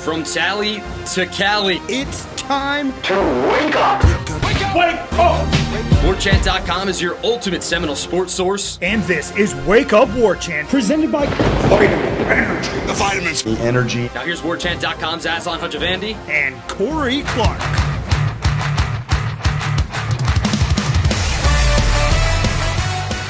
From Tally to Cali, It's time to wake up. Wake up! Warchant.com is your ultimate Seminole sports source. and this is Wake Up Warchant, presented by Vitamin energy. The vitamins. The energy. Now here's Warchant.com's Aslan Hajavandi. and Corey Clark.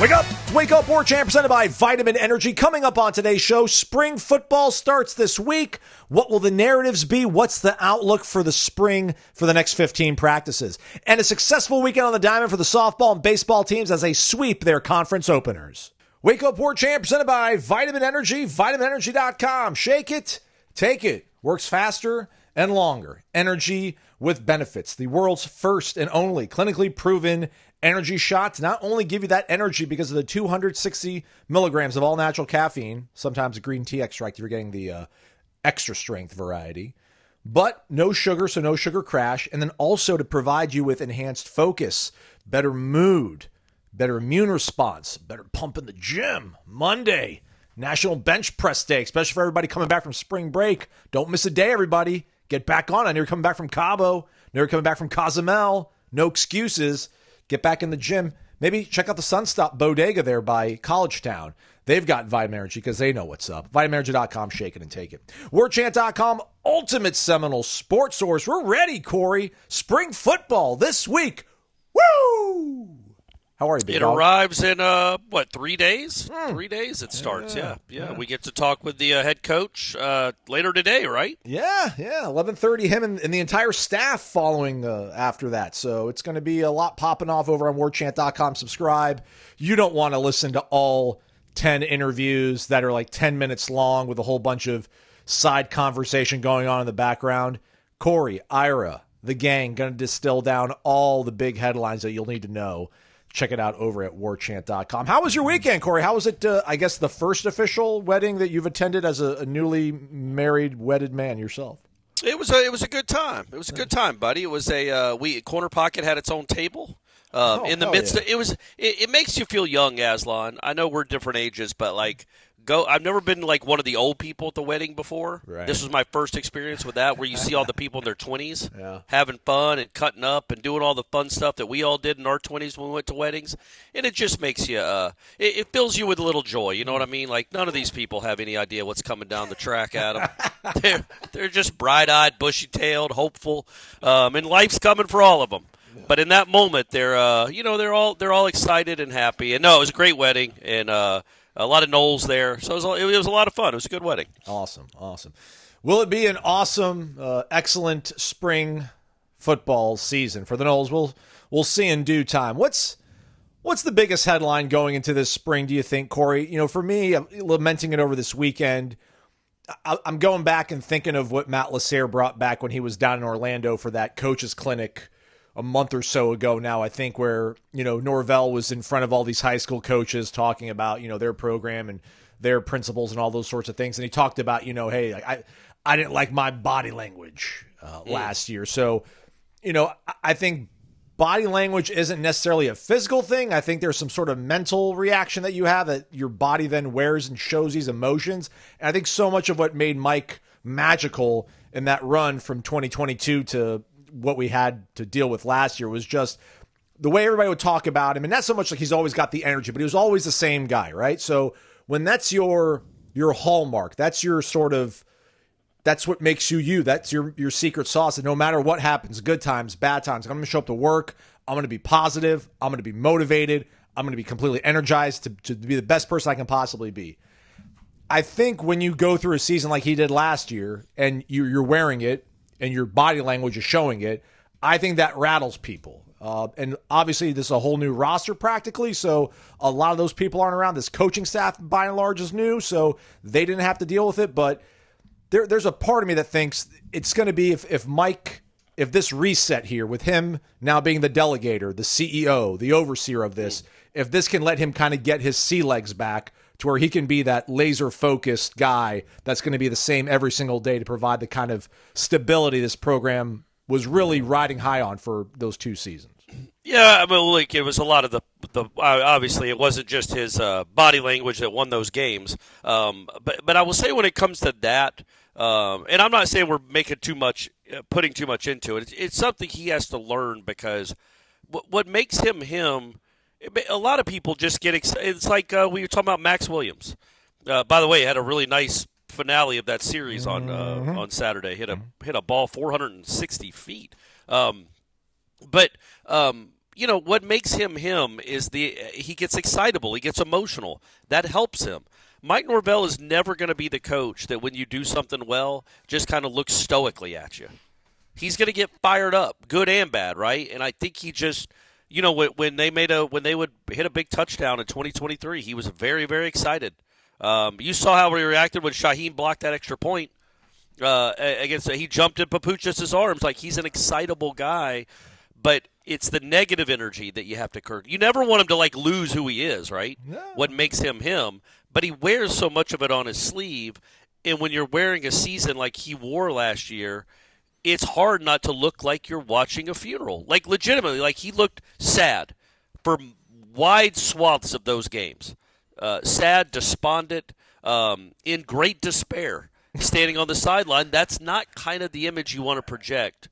Wake up! It's Wake Up Warchant presented by Vitamin Energy. Coming up on today's show, spring football starts this week. What will the narratives be? What's the outlook for the spring for the next 15 practices? And a successful weekend on the diamond for the softball and baseball teams as they sweep their conference openers. Wake Up Warchant presented by Vitamin Energy, vitaminenergy.com. Shake it, take it. Works faster and longer. Energy with benefits. The world's first and only clinically proven energy shot to not only give you that energy because of the 260 milligrams of all natural caffeine, sometimes a green tea extract if you're getting the extra strength variety, but no sugar, so no sugar crash, and then also to provide you with enhanced focus, better mood, better immune response, better pump in the gym. Monday, National Bench Press Day, especially for everybody coming back from spring break. Don't miss a day, everybody. Get back on. I know you're coming back from Cabo. I know you're coming back from Cozumel. No excuses. Get back in the gym. Maybe check out the Sunstop Bodega there by College Town. They've got Vitamin Energy because they know what's up. VitaminEnergy.com, shake it and take it. Warchant.com, ultimate Seminole sports source. We're ready, Corey. Spring football this week. Woo! How are you, big It dog? arrives in, 3 days? 3 days it starts, yeah. We get to talk with the head coach later today, right? Yeah. 11:30, him and the entire staff following after that. So it's going to be a lot popping off over on warchant.com. Subscribe. You don't want to listen to all 10 interviews that are like 10 minutes long with a whole bunch of side conversation going on in the background. Corey, Ira, the gang, going to distill down all the big headlines that you'll need to know. Check it out over at warchant.com. How was your weekend, Corey? How was it, I guess, the first official wedding that you've attended as a newly married, wedded man yourself? It was a good time. It was a good time, buddy. It was Corner Pocket had its own table. In the midst of it makes you feel young, Aslan. I know we're different ages, but I've never been like one of the old people at the wedding before. Right. This was my first experience with that, where you see all the people in their 20s having fun and cutting up and doing all the fun stuff that we all did in our 20s when we went to weddings. And it just makes you, it fills you with a little joy. You know what I mean? Like, none of these people have any idea what's coming down the track at them. They're just bright-eyed, bushy-tailed, hopeful, and life's coming for all of them. But in that moment, they're all excited and happy. And no, it was a great wedding, and a lot of Noles there, so it was a lot of fun. It was a good wedding. Awesome. Will it be an awesome, excellent spring football season for the Noles? We'll see in due time. What's the biggest headline going into this spring, do you think, Corey? You know, for me, I'm lamenting it over this weekend. I'm going back and thinking of what Matt Lasserre brought back when he was down in Orlando for that coaches clinic a month or so ago now, I think, where, Norvell was in front of all these high school coaches talking about, their program and their principles and all those sorts of things. And he talked about, hey, I didn't like my body language last year. So, I think body language isn't necessarily a physical thing. I think there's some sort of mental reaction that you have that your body then wears and shows these emotions. And I think so much of what made Mike magical in that run from 2022 to what we had to deal with last year was just the way everybody would talk about him. And not so much like he's always got the energy, but he was always the same guy, right? So when that's your hallmark, that's your that's what makes you, that's your secret sauce. And no matter what happens, good times, bad times, I'm going to show up to work. I'm going to be positive. I'm going to be motivated. I'm going to be completely energized to be the best person I can possibly be. I think when you go through a season like he did last year and you're wearing it, and your body language is showing it, I think that rattles people. And obviously, this is a whole new roster practically, so a lot of those people aren't around. This coaching staff, by and large, is new, so they didn't have to deal with it. But there's a part of me that thinks it's going to be if this reset here, with him now being the delegator, the CEO, the overseer of this, if this can let him kind of get his sea legs back to where he can be that laser-focused guy that's going to be the same every single day to provide the kind of stability this program was really riding high on for those 2 seasons. Yeah, I mean, it was a lot of the obviously it wasn't just his body language that won those games. But I will say when it comes to that, And I'm not saying we're making too much, putting too much into it. It's something he has to learn because what makes him him. A lot of people just get excited. It's like we were talking about Max Williams. By the way, had a really nice finale of that series on Saturday. Hit a ball 460 feet. But what makes him him is he gets excitable. He gets emotional. That helps him. Mike Norvell is never going to be the coach that when you do something well, just kind of looks stoically at you. He's going to get fired up, good and bad, right? And I think he just, when they would hit a big touchdown in 2023, he was very, very excited. You saw how he reacted when Shaheem blocked that extra point against. He jumped in Papuchas' arms like he's an excitable guy, but it's the negative energy that you have to curb. You never want him to lose who he is, right? No. What makes him him. But he wears so much of it on his sleeve, and when you're wearing a season like he wore last year, it's hard not to look like you're watching a funeral. Legitimately, he looked sad for wide swaths of those games. Sad, despondent, in great despair, standing on the sideline. That's not kind of the image you want to project,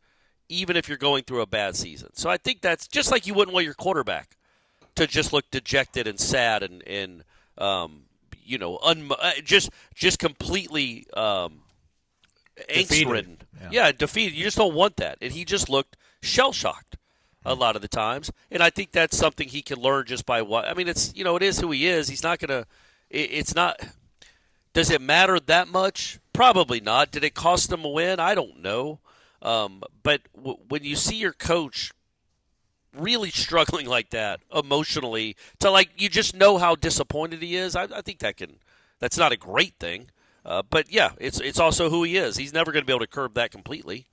even if you're going through a bad season. So I think that's just like you wouldn't want your quarterback to just look dejected and sad and just completely angst-ridden. Yeah, defeated. You just don't want that. And he just looked shell-shocked a lot of the times. And I think that's something he can learn just by what – I mean, it's it is who he is. He's not going to – it's not – does it matter that much? Probably not. Did it cost him a win? I don't know. But when you see your coach really struggling like that emotionally to you just know how disappointed he is, I think that's not a great thing. But yeah, it's also who he is. He's never going to be able to curb that completely.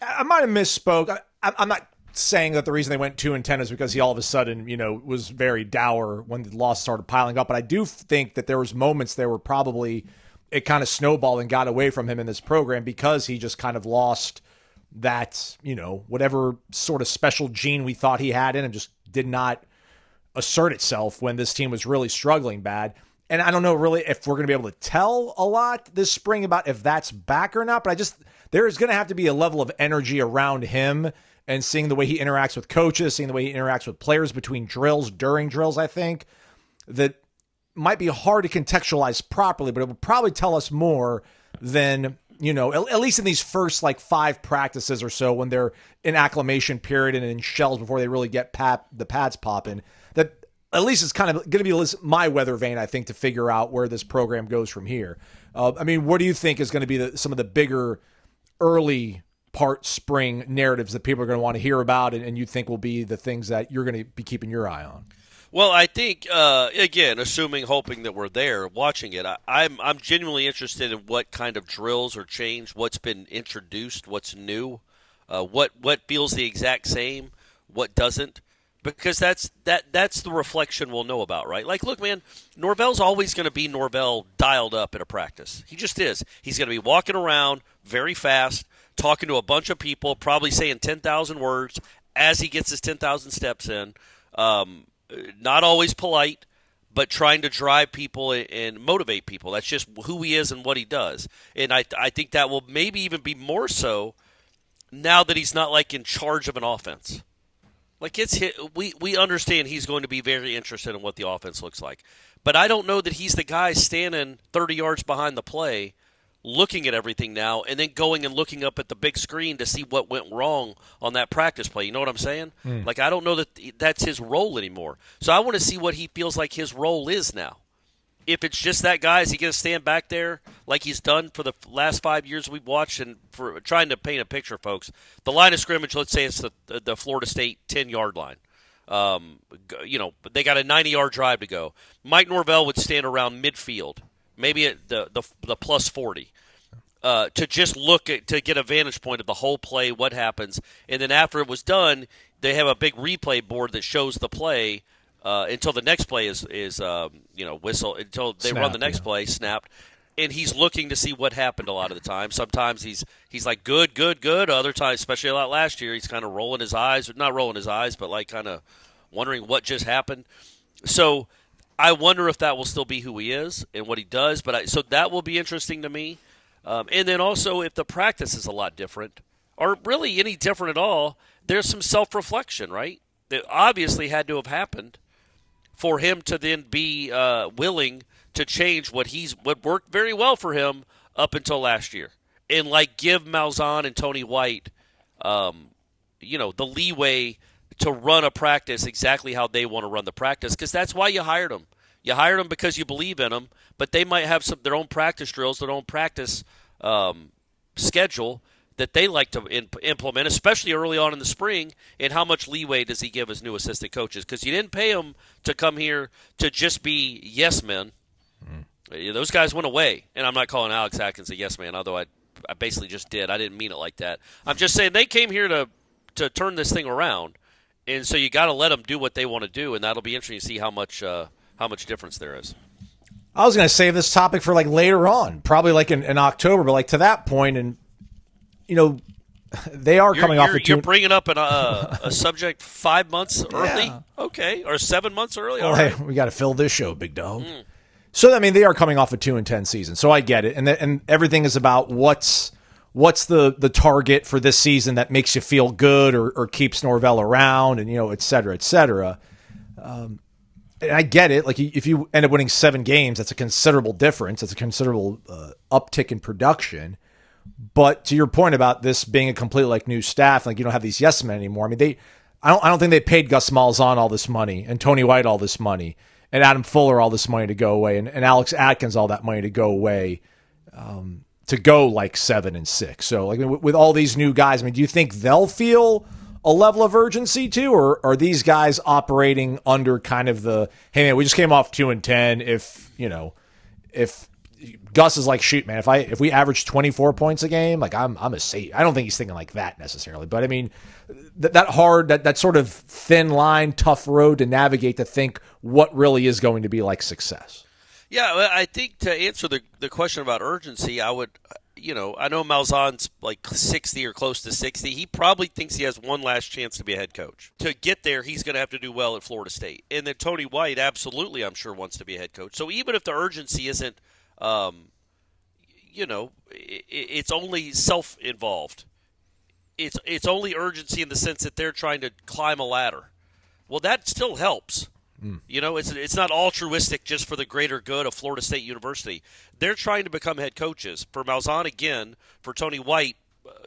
I might have misspoke. I'm not saying that the reason they went 2-10 is because he all of a sudden, was very dour when the loss started piling up. But I do think that there was moments there where probably it kind of snowballed and got away from him in this program because he just kind of lost that, whatever sort of special gene we thought he had in him just did not assert itself when this team was really struggling bad. And I don't know really if we're going to be able to tell a lot this spring about if that's back or not, but there is going to have to be a level of energy around him and seeing the way he interacts with coaches, seeing the way he interacts with players between drills, during drills, I think, that might be hard to contextualize properly, but it will probably tell us more than, at least in these first 5 practices or so when they're in acclimation period and in shells before they really get the pads popping, that at least it's kind of going to be my weather vane, I think, to figure out where this program goes from here. What do you think is going to be some of the bigger early part spring narratives that people are going to want to hear about and you think will be the things that you're going to be keeping your eye on? Well, I think, again, hoping that we're there watching it, I'm genuinely interested in what kind of drills are changed, what's been introduced, what's new, what feels the exact same, what doesn't. Because that's the reflection we'll know about, right? Look, man, Norvell's always going to be Norvell dialed up at a practice. He just is. He's going to be walking around very fast, talking to a bunch of people, probably saying 10,000 words as he gets his 10,000 steps in. Not always polite, but trying to drive people and motivate people. That's just who he is and what he does. And I think that will maybe even be more so now that he's not in charge of an offense. We understand he's going to be very interested in what the offense looks like. But I don't know that he's the guy standing 30 yards behind the play looking at everything now and then going and looking up at the big screen to see what went wrong on that practice play. You know what I'm saying? I don't know that that's his role anymore. So I want to see what he feels like his role is now. If it's just that guy, is he going to stand back there like he's done for the last 5 years we've watched? And for trying to paint a picture, folks, the line of scrimmage, let's say it's the Florida State 10-yard line. They got a 90-yard drive to go. Mike Norvell would stand around midfield, maybe at the plus 40, to just to get a vantage point of the whole play, what happens. And then after it was done, they have a big replay board that shows the play until the next play is whistle, until they run the next play, snapped. And he's looking to see what happened a lot of the time. Sometimes he's like, good. Other times, especially a lot last year, he's kind of rolling his eyes. Not rolling his eyes, but kind of wondering what just happened. So I wonder if that will still be who he is and what he does. So that will be interesting to me. And then also, if the practice is a lot different, or really any different at all, there's some self-reflection, right? That obviously had to have happened for him to then be willing to change what worked very well for him up until last year, and give Malzahn and Tony White, the leeway to run a practice exactly how they want to run the practice, because that's why you hired them. You hired them because you believe in them, but they might have their own practice drills, their own practice schedule that they like to implement, especially early on in the spring. And how much leeway does he give his new assistant coaches? Because you didn't pay them to come here to just be yes men. Those guys went away, and I'm not calling Alex Atkins a yes man, although I basically just did. I didn't mean it like that. I'm just saying they came here to turn this thing around, and so you got to let them do what they want to do, and that'll be interesting to see how much difference there is. I was going to save this topic for later on, probably in October, but to that point, and they are coming off. You're bringing up a subject 5 months early, okay, or 7 months early. All right, we got to fill this show, big dog. So they are coming off a 2-10 season, so I get it, and everything is about what's the target for this season that makes you feel good or keeps Norvell around, and et cetera, et cetera. And I get it. If you end up winning 7 games, that's a considerable difference. That's a considerable uptick in production. But to your point about this being a completely new staff, you don't have these yes men anymore. I don't think they paid Gus Malzahn all this money and Tony White all this money and Adam Fuller all this money to go away and Alex Atkins all that money to go away to go 7-6. So with all these new guys, do you think they'll feel a level of urgency too, or are these guys operating under kind of the, hey man, we just came off 2-10. If Gus is shoot man, if we average 24 points a game, I'm a safe. I don't think he's thinking like that necessarily, but that sort of thin line, tough road to navigate to think what really is going to be success. Yeah, I think to answer the question about urgency, I would. I know Malzahn's 60 or close to 60. He probably thinks he has one last chance to be a head coach. To get there, he's going to have to do well at Florida State. And then Tony White absolutely, I'm sure, wants to be a head coach. So even if the urgency isn't, it's only self-involved. It's only urgency in the sense that they're trying to climb a ladder. Well, that still helps. It's not altruistic just for the greater good of Florida State University. They're trying to become head coaches. For Malzahn, again, for Tony White,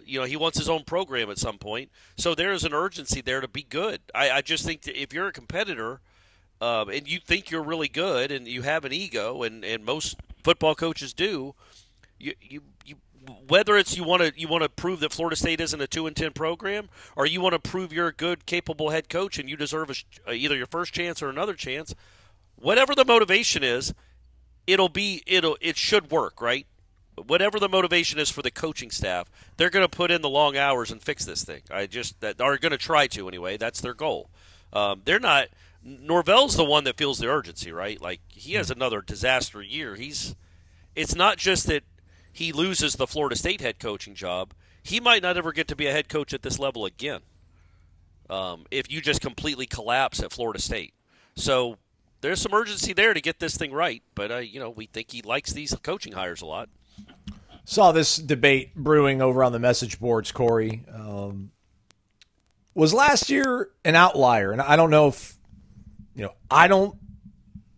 he wants his own program at some point. So there is an urgency there to be good. I just think that if you're a competitor and you think you're really good and you have an ego, and most football coaches do, you whether it's you want to prove that Florida State isn't a 2-10 program, or you want to prove you're a good, capable head coach and you deserve either your first chance or another chance, whatever the motivation is, it should work, right? Whatever the motivation is for the coaching staff, they're going to put in the long hours and fix this thing. That are going to try to anyway. That's their goal. They're not. Norvell's the one that feels the urgency, right? He has another disaster year. It's not just that he loses the Florida State head coaching job. He might not ever get to be a head coach at this level again if you just completely collapse at Florida State. So there's some urgency there to get this thing right. But, we think he likes these coaching hires a lot. Saw this debate brewing over on the message boards, Corey. Was last year an outlier? And I don't know if, I don't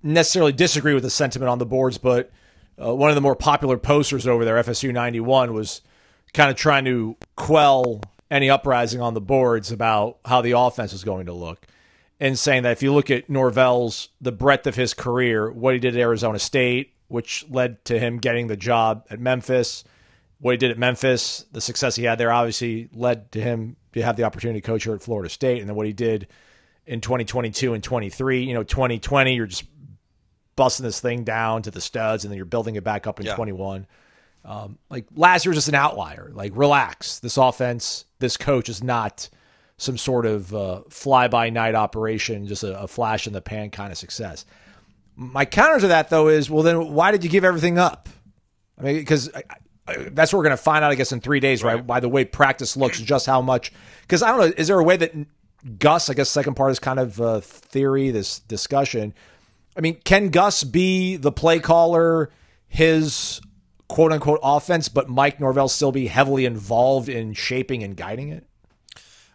necessarily disagree with the sentiment on the boards, but one of the more popular posters over there, FSU 91, was kind of trying to quell any uprising on the boards about how the offense was going to look, and saying that if you look at the breadth of his career, what he did at Arizona State, which led to him getting the job at Memphis, what he did at Memphis, the success he had there obviously led to him to have the opportunity to coach here at Florida State, and then what he did in 2022 and 23. 2020, you're just busting this thing down to the studs, and then you're building it back up in 21. Last year was just an outlier. Relax. This offense, this coach is not some sort of fly-by-night operation, just a flash in the pan kind of success. My counter to that, though, is, well, then why did you give everything up? Because that's what we're going to find out, I guess, in 3 days, right? By the way practice looks, just how much. Because I don't know, is there a way that Gus, I guess second part is kind of theory, this discussion. Can Gus be the play caller, his quote-unquote offense, but Mike Norvell still be heavily involved in shaping and guiding it?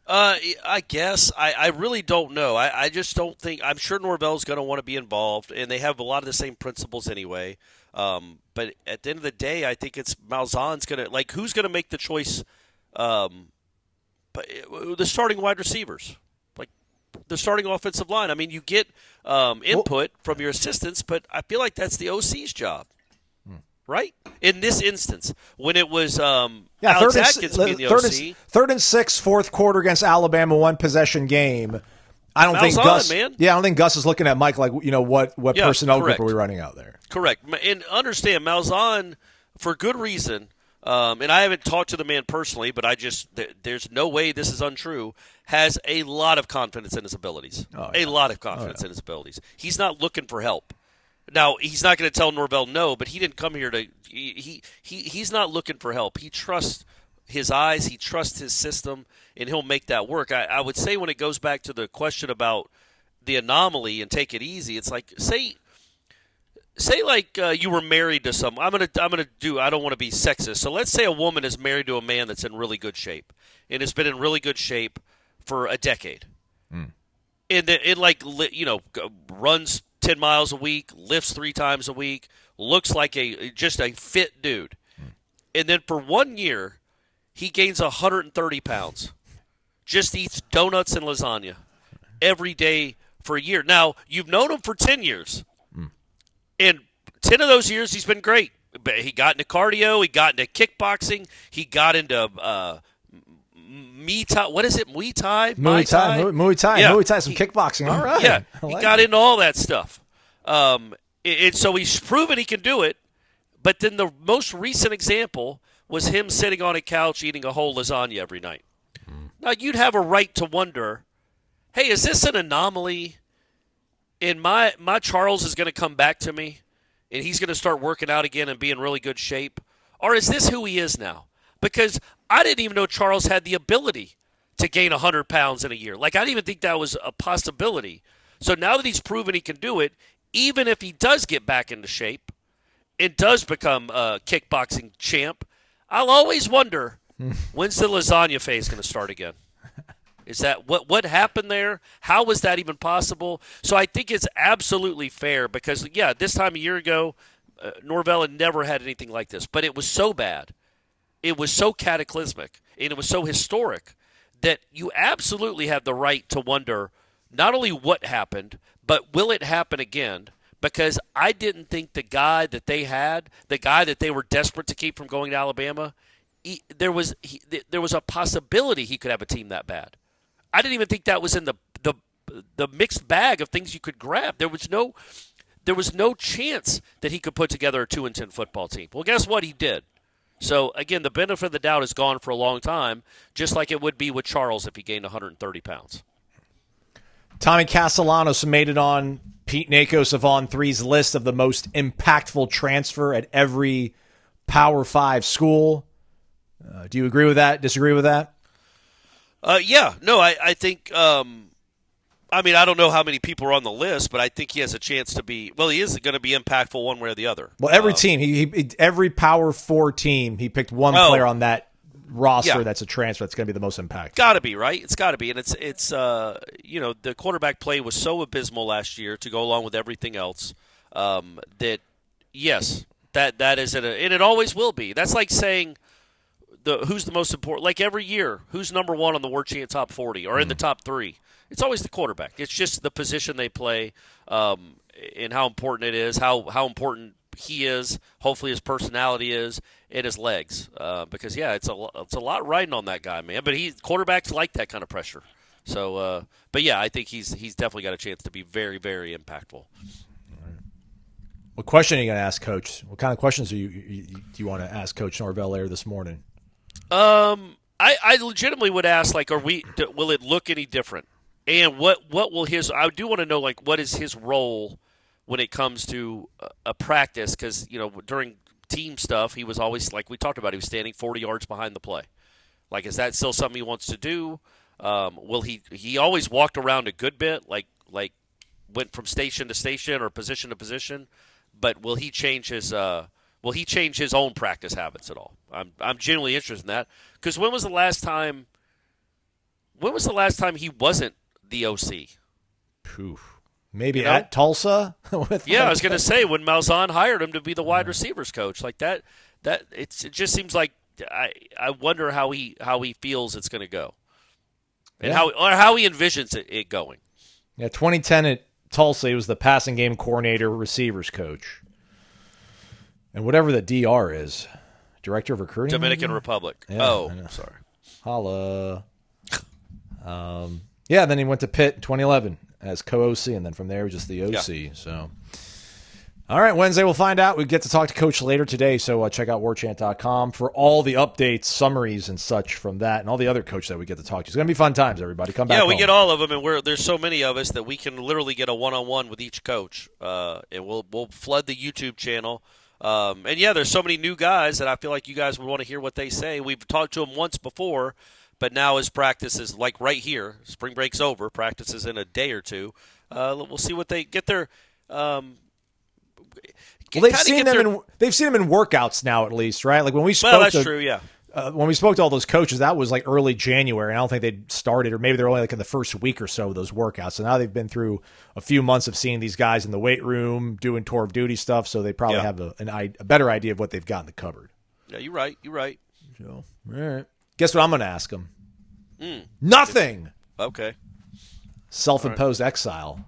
I guess. I really don't know. I just don't think – I'm sure Norvell's going to want to be involved, and they have a lot of the same principles anyway. But at the end of the day, I think it's Malzahn's going to – like, who's going to make the choice but the starting wide receivers? Like, the starting offensive line. I mean, you get input from your assistants, but I feel like that's the OC's job. Right? In this Instance, when it was Alex Atkins being the OC. Third and 6, fourth quarter against Alabama, one possession game. I don't think Gus. Man. Yeah, I don't think Gus is looking at Mike like, what personnel group are we running out there? Correct. And understand, Malzahn, for good reason, and I haven't talked to the man personally, but there's no way this is untrue, has a lot of confidence in his abilities. A lot of confidence in his abilities. He's not looking for help. Now, he's not going to tell Norvell no, but he didn't come here to he's not looking for help. He trusts his eyes, he trusts his system, and he'll make that work. I would say when it goes back to the question about the anomaly and take it easy, it's like say like you were married to someone. I don't want to be sexist. So let's say a woman is married to a man that's in really good shape and has been in really good shape for a decade. And it runs 10 miles a week, lifts 3 times a week, looks like just a fit dude. And then for 1 year, he gains 130 pounds. Just eats donuts and lasagna every day for a year. Now, you've known him for 10 years. And 10 of those years, he's been great. But he got into cardio. He got into kickboxing. He got into Muay Thai. What is it? Muay Thai? Muay Thai. Yeah. Muay Thai, some kickboxing. All right. Yeah, he got into all that stuff. And so he's proven he can do it. But then the most recent example was him sitting on a couch eating a whole lasagna every night. Now, you'd have a right to wonder, hey, is this an anomaly? And my Charles is going to come back to me, and he's going to start working out again and be in really good shape? Or is this who he is now? Because I didn't even know Charles had the ability to gain 100 pounds in a year. Like, I didn't even think that was a possibility. So now that he's proven he can do it, even if he does get back into shape and does become a kickboxing champ, I'll always wonder, when's the lasagna phase going to start again? Is that what happened there? How was that even possible? So I think it's absolutely fair because, yeah, this time a year ago, Norvell had never had anything like this. But it was so bad. It was so cataclysmic, and it was so historic that you absolutely have the right to wonder not only what happened, but will it happen again? Because I didn't think the guy that they had, the guy that they were desperate to keep from going to Alabama, there was a possibility he could have a team that bad. I didn't even think that was in the mixed bag of things you could grab. There was no chance that he could put together a 2-10 football team. Well, guess what? He did. So, again, the benefit of the doubt is gone for a long time, just like it would be with Charles if he gained 130 pounds. Tommy Castellanos made it on Pete Nakos of On3's list of the most impactful transfer at every Power 5 school. Do you agree with that? Disagree with that? Yeah. No, I think I don't know how many people are on the list, but I think he has a chance to be – well, he is going to be impactful one way or the other. Well, every team, every Power 4 team, he picked one player on that roster that's a transfer that's going to be the most impactful. Got to be, right? It's got to be. And it's the quarterback play was so abysmal last year to go along with everything else that, yes, that is – and it always will be. That's like saying who's the most important – like every year, who's number one on the Warchant top 40 or in the top 3? It's always the quarterback. It's just the position they play and how important it is, how important he is, hopefully his personality is, and his legs. Because, yeah, it's a lot riding on that guy, man. But quarterbacks like that kind of pressure. So, but, yeah, I think he's definitely got a chance to be very, very impactful. What question are you going to ask Coach? What kind of questions do you want to ask Coach Norvell later this morning? I legitimately would ask, like, will it look any different? And what will I do want to know, like, what is his role when it comes to a practice? Because, during team stuff, he was always, like we talked about, he was standing 40 yards behind the play. Like, is that still something he wants to do? Will he always walked around a good bit, like went from station to station or position to position. But will he change his will he change his own practice habits at all? I'm genuinely interested in that because when was the last time he wasn't the OC? Maybe at Tulsa. I was going to say when Malzahn hired him to be the wide receivers coach, like that. It just seems like I wonder how he feels it's going to go, and how he envisions it going. Yeah, 2010 at Tulsa, he was the passing game coordinator, receivers coach, and whatever the DR is, director of recruiting, Dominican Republic. Yeah, Sorry, holla. Then he went to Pitt in 2011 as co-OC, and then from there just the OC. Yeah. So, all right, Wednesday we'll find out. We get to talk to Coach later today, so check out warchant.com for all the updates, summaries, and such from that, and all the other coaches that we get to talk to. It's going to be fun times, everybody. Come back. Yeah, we get all of them, and there's so many of us that we can literally get a one-on-one with each coach, and we'll flood the YouTube channel. And there's so many new guys that I feel like you guys would want to hear what they say. We've talked to them once before, but now his practice is like right here. Spring break's over. Practice is in a day or two. We'll see what they get their. They've seen him in workouts now, at least, right? Like when we spoke. Well, that's true. Yeah. When we spoke to all those coaches, that was like early January. And I don't think they'd started, or maybe they're only like in the first week or so of those workouts. So now they've been through a few months of seeing these guys in the weight room doing tour of duty stuff. So they probably have a better idea of what they've got in the cupboard. Yeah, you're right. So, all right. Guess what I'm going to ask them? Nothing. Okay. Self-imposed exile.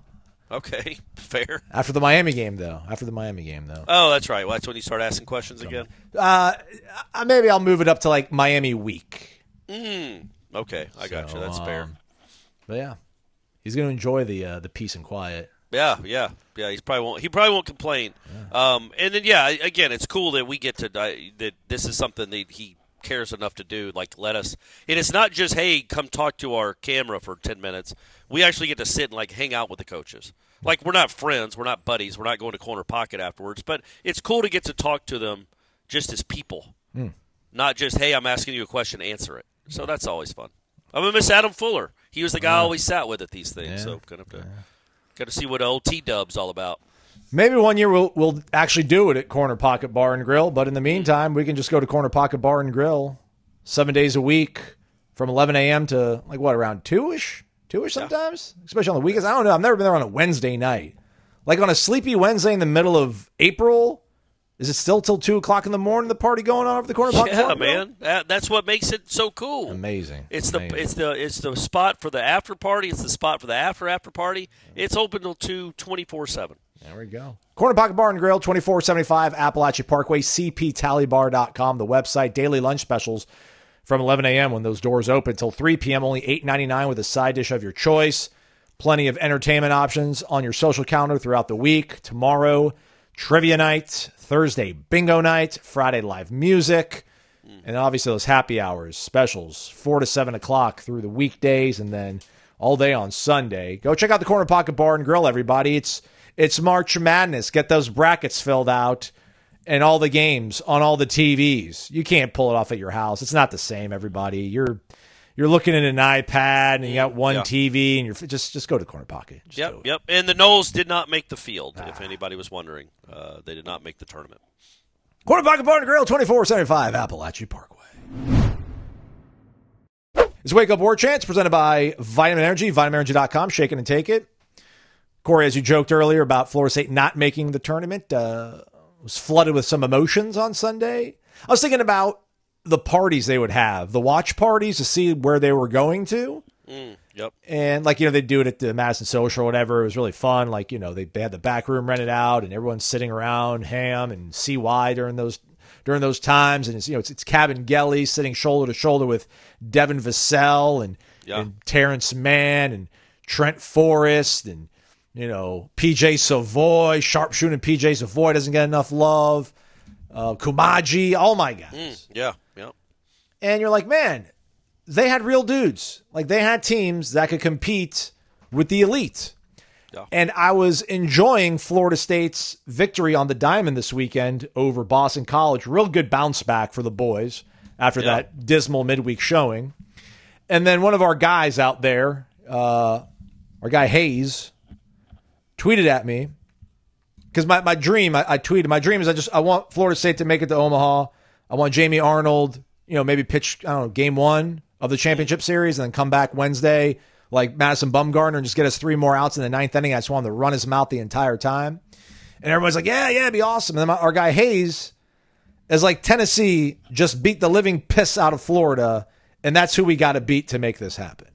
Okay, fair. After the Miami game, though. Oh, that's right. Well, that's when you start asking questions again. Maybe I'll move it up to like Miami week. Okay, I got you. That's fair. But yeah, he's going to enjoy the peace and quiet. Yeah. He probably won't complain. Yeah. And then again, it's cool that we get to that. This is something that he cares enough to do. Like let us. And it's not just come talk to our camera for 10 minutes. We actually get to sit and like hang out with the coaches. Like we're not friends, we're not buddies, we're not going to corner pocket afterwards. But it's cool to get to talk to them just as people, not just I'm asking you a question, answer it. So that's always fun. I'm gonna miss Adam Fuller. He was the guy I always sat with at these things. So got to see what old T-Dub's all about. Maybe one year we'll actually do it at Corner Pocket Bar and Grill. But in the meantime, we can just go to Corner Pocket Bar and Grill 7 days a week from 11 a.m. to around 2-ish sometimes, especially on the weekends. I don't know. I've never been there on a Wednesday night. Like on a sleepy Wednesday in the middle of April, is it still till 2 o'clock in the morning? The party going on over the Corner Pocket Bar and Grill? Man. That's what makes it so cool. Amazing. It's the spot for the after party. It's the spot for the after party. It's open till 2, 24/7. There we go. Corner Pocket Bar and Grill, 2475 Appalachia Parkway, cptallybar.com, the website, daily lunch specials from 11 a.m. when those doors open until 3 p.m., only $8.99 with a side dish of your choice. Plenty of entertainment options on your social calendar throughout the week. Tomorrow, trivia night. Thursday, bingo night. Friday, live music. And obviously those happy hours, specials, 4 to 7 o'clock through the weekdays, and then all day on Sunday. Go check out the Corner Pocket Bar and Grill, everybody. It's March Madness. Get those brackets filled out and all the games on all the TVs. You can't pull it off at your house. It's not the same, everybody. You're looking at an iPad and you got one TV, and you're just go to Corner Pocket. Yep. And the Noles did not make the field, if anybody was wondering. They did not make the tournament. Corner Pocket Bar and Grill, 2475 Appalachia Parkway. It's Wake Up Warchant, presented by Vitamin Energy, vitaminenergy.com. Shake it and take it. Corey, as you joked earlier about Florida State not making the tournament, was flooded with some emotions on Sunday. I was thinking about the parties they would have, the watch parties to see where they were going to. Yep. And they do it at the Madison Social or whatever. It was really fun. They had the back room rented out and everyone's sitting around Ham and CY during those times. And it's Cabin Gelly sitting shoulder to shoulder with Devin Vassell and Terrence Mann and Trent Forrest and PJ Savoy, sharpshooting PJ Savoy doesn't get enough love. Kumaji, oh my gosh. Yeah. And you're like, man, they had real dudes. Like they had teams that could compete with the elite. Yeah. And I was enjoying Florida State's victory on the diamond this weekend over Boston College. Real good bounce back for the boys after that dismal midweek showing. And then one of our guys out there, our guy Hayes, tweeted at me because my dream, I tweeted, my dream is I want Florida State to make it to Omaha. I want Jamie Arnold, maybe pitch, I don't know, game 1 of the championship series and then come back Wednesday like Madison Bumgarner and just get us 3 more outs in the 9th inning. I just want him to run his mouth the entire time. And everybody's like, yeah, it'd be awesome. And then our guy Hayes is like, Tennessee just beat the living piss out of Florida, and that's who we got to beat to make this happen.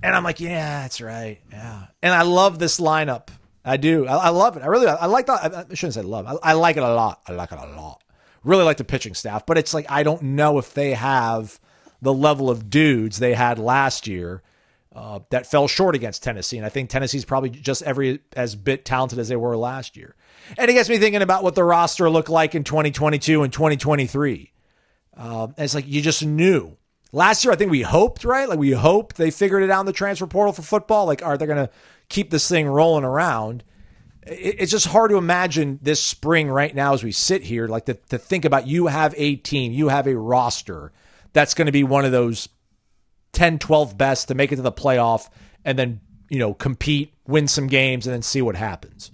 And I'm like, yeah, that's right. Yeah. And I love this lineup. I do. I love it. I like that. I shouldn't say love. I like it a lot. I like it a lot. Really like the pitching staff, but it's like, I don't know if they have the level of dudes they had last year that fell short against Tennessee. And I think Tennessee's probably just every as bit talented as they were last year. And it gets me thinking about what the roster looked like in 2022 and 2023. It's like, you just knew. Last year, I think we hoped, right? Like, we hoped they figured it out in the transfer portal for football. Like, are they going to keep this thing rolling around? It's just hard to imagine this spring right now as we sit here, like to think about, you have a team, you have a roster that's going to be one of those 10, 12 best to make it to the playoff and then, compete, win some games, and then see what happens.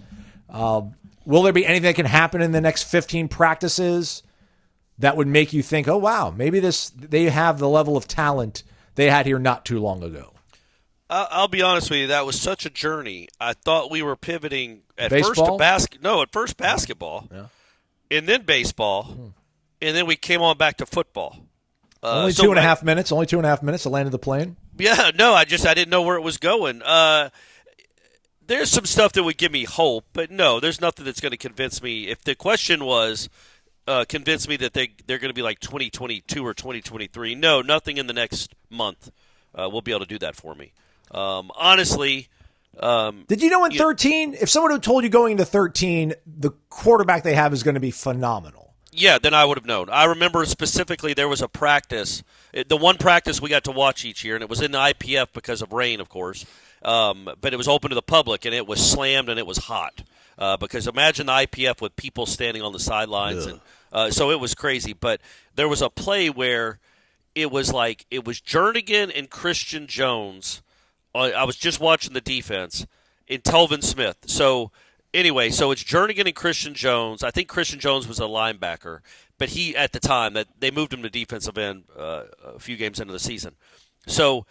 Will there be anything that can happen in the next 15 practices that would make you think, oh, wow, maybe they have the level of talent they had here not too long ago? I'll be honest with you. That was such a journey. I thought we were pivoting at baseball? first to at first basketball, and then baseball, and then we came on back to football. Only 2.5 minutes. Only 2.5 minutes to land of the plane. Yeah, no, I didn't know where it was going. There's some stuff that would give me hope, but no, there's nothing that's going to convince me. If the question was convince me that they're going to be like 2022 or 2023, no, nothing in the next month will be able to do that for me. Honestly. Did you know in 13, if someone had told you going into 13, the quarterback they have is going to be phenomenal? Yeah, then I would have known. I remember specifically there was a practice, the one practice we got to watch each year, and it was in the IPF because of rain, of course. But it was open to the public, and it was slammed and it was hot. Because imagine the IPF with people standing on the sidelines. And so it was crazy. But there was a play where it was Jernigan and Christian Jones. I was just watching the defense in Telvin Smith. So anyway, so it's Jernigan and Christian Jones. I think Christian Jones was a linebacker, but he at the time that they moved him to defensive end a few games into the season. So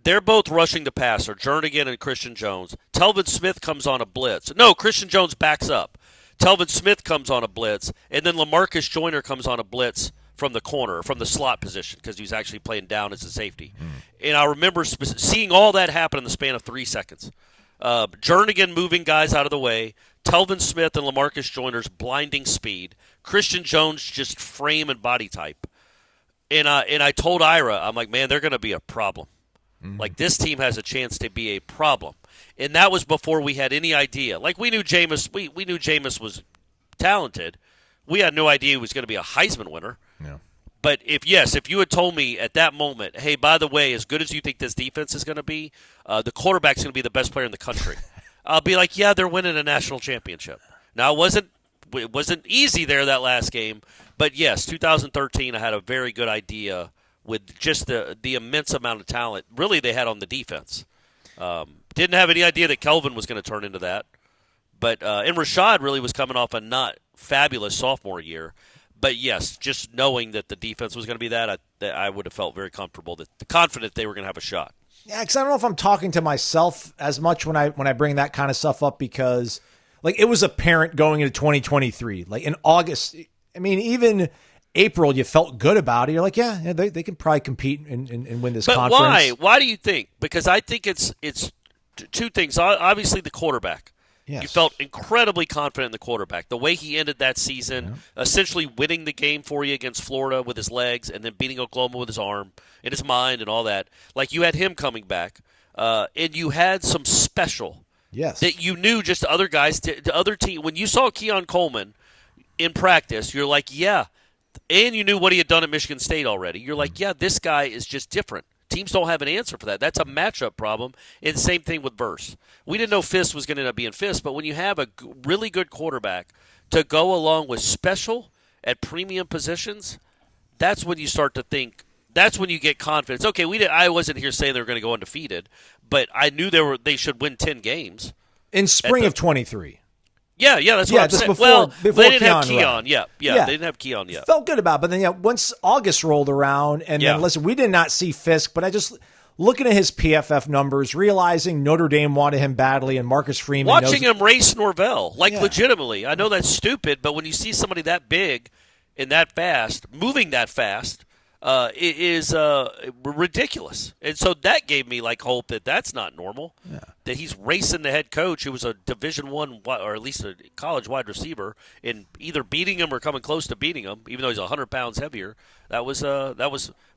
they're both rushing the passer, Jernigan and Christian Jones. Telvin Smith comes on a blitz. No, Christian Jones backs up. Telvin Smith comes on a blitz, and then LaMarcus Joyner comes on a blitz from the corner, from the slot position, because he was actually playing down as a safety. And I remember seeing all that happen in the span of 3 seconds. Jernigan moving guys out of the way, Telvin Smith and LaMarcus Joyner's blinding speed, Christian Jones just frame and body type. And I told Ira, I'm like, man, they're going to be a problem. Like, this team has a chance to be a problem. And that was before we had any idea. Like, we knew Jameis, we knew Jameis was talented. We had no idea he was going to be a Heisman winner. Yeah. But if you had told me at that moment, hey, by the way, as good as you think this defense is going to be, the quarterback's going to be the best player in the country, I'll be like, yeah, they're winning a national championship. Now, it wasn't easy there that last game, but yes, 2013, I had a very good idea with just the immense amount of talent really they had on the defense. Didn't have any idea that Kelvin was going to turn into that. But and Rashad really was coming off a not fabulous sophomore year. But, yes, just knowing that the defense was going to be that I would have felt very comfortable, confident they were going to have a shot. Yeah, because I don't know if I'm talking to myself as much when I bring that kind of stuff up because, like, it was apparent going into 2023. Like, in August, I mean, even – April, you felt good about it. You're like, yeah, they can probably compete and win this conference. But why? Why do you think? Because I think it's two things. Obviously, the quarterback. Yes. You felt incredibly confident in the quarterback. The way he ended that season, essentially winning the game for you against Florida with his legs and then beating Oklahoma with his arm and his mind and all that. Like, you had him coming back, and you had some special. Yes. That you knew just other guys, the other team. When you saw Keon Coleman in practice, you're like, yeah. And you knew what he had done at Michigan State already. You're like, yeah, this guy is just different. Teams don't have an answer for that. That's a matchup problem. And same thing with Verse. We didn't know Fisk was going to end up being Fisk, but when you have a really good quarterback to go along with special at premium positions, that's when you start to think. That's when you get confidence. Okay, I wasn't here saying they were going to go undefeated, but I knew they should win 10 games in spring of 23. Yeah, that's what I'm saying. Before they didn't have Keon Keon. Yeah, they didn't have Keon yet. Felt good about it. But then, once August rolled around, and then, listen, we did not see Fisk, but I just, looking at his PFF numbers, realizing Notre Dame wanted him badly, and Marcus Freeman. Watching him race Norvell, legitimately. I know that's stupid, but when you see somebody that big and that fast, moving that fast, it is ridiculous. And so that gave me hope that that's not normal. Yeah. That he's racing the head coach, who was a Division I or at least a college wide receiver, and either beating him or coming close to beating him, even though he's 100 pounds heavier. That was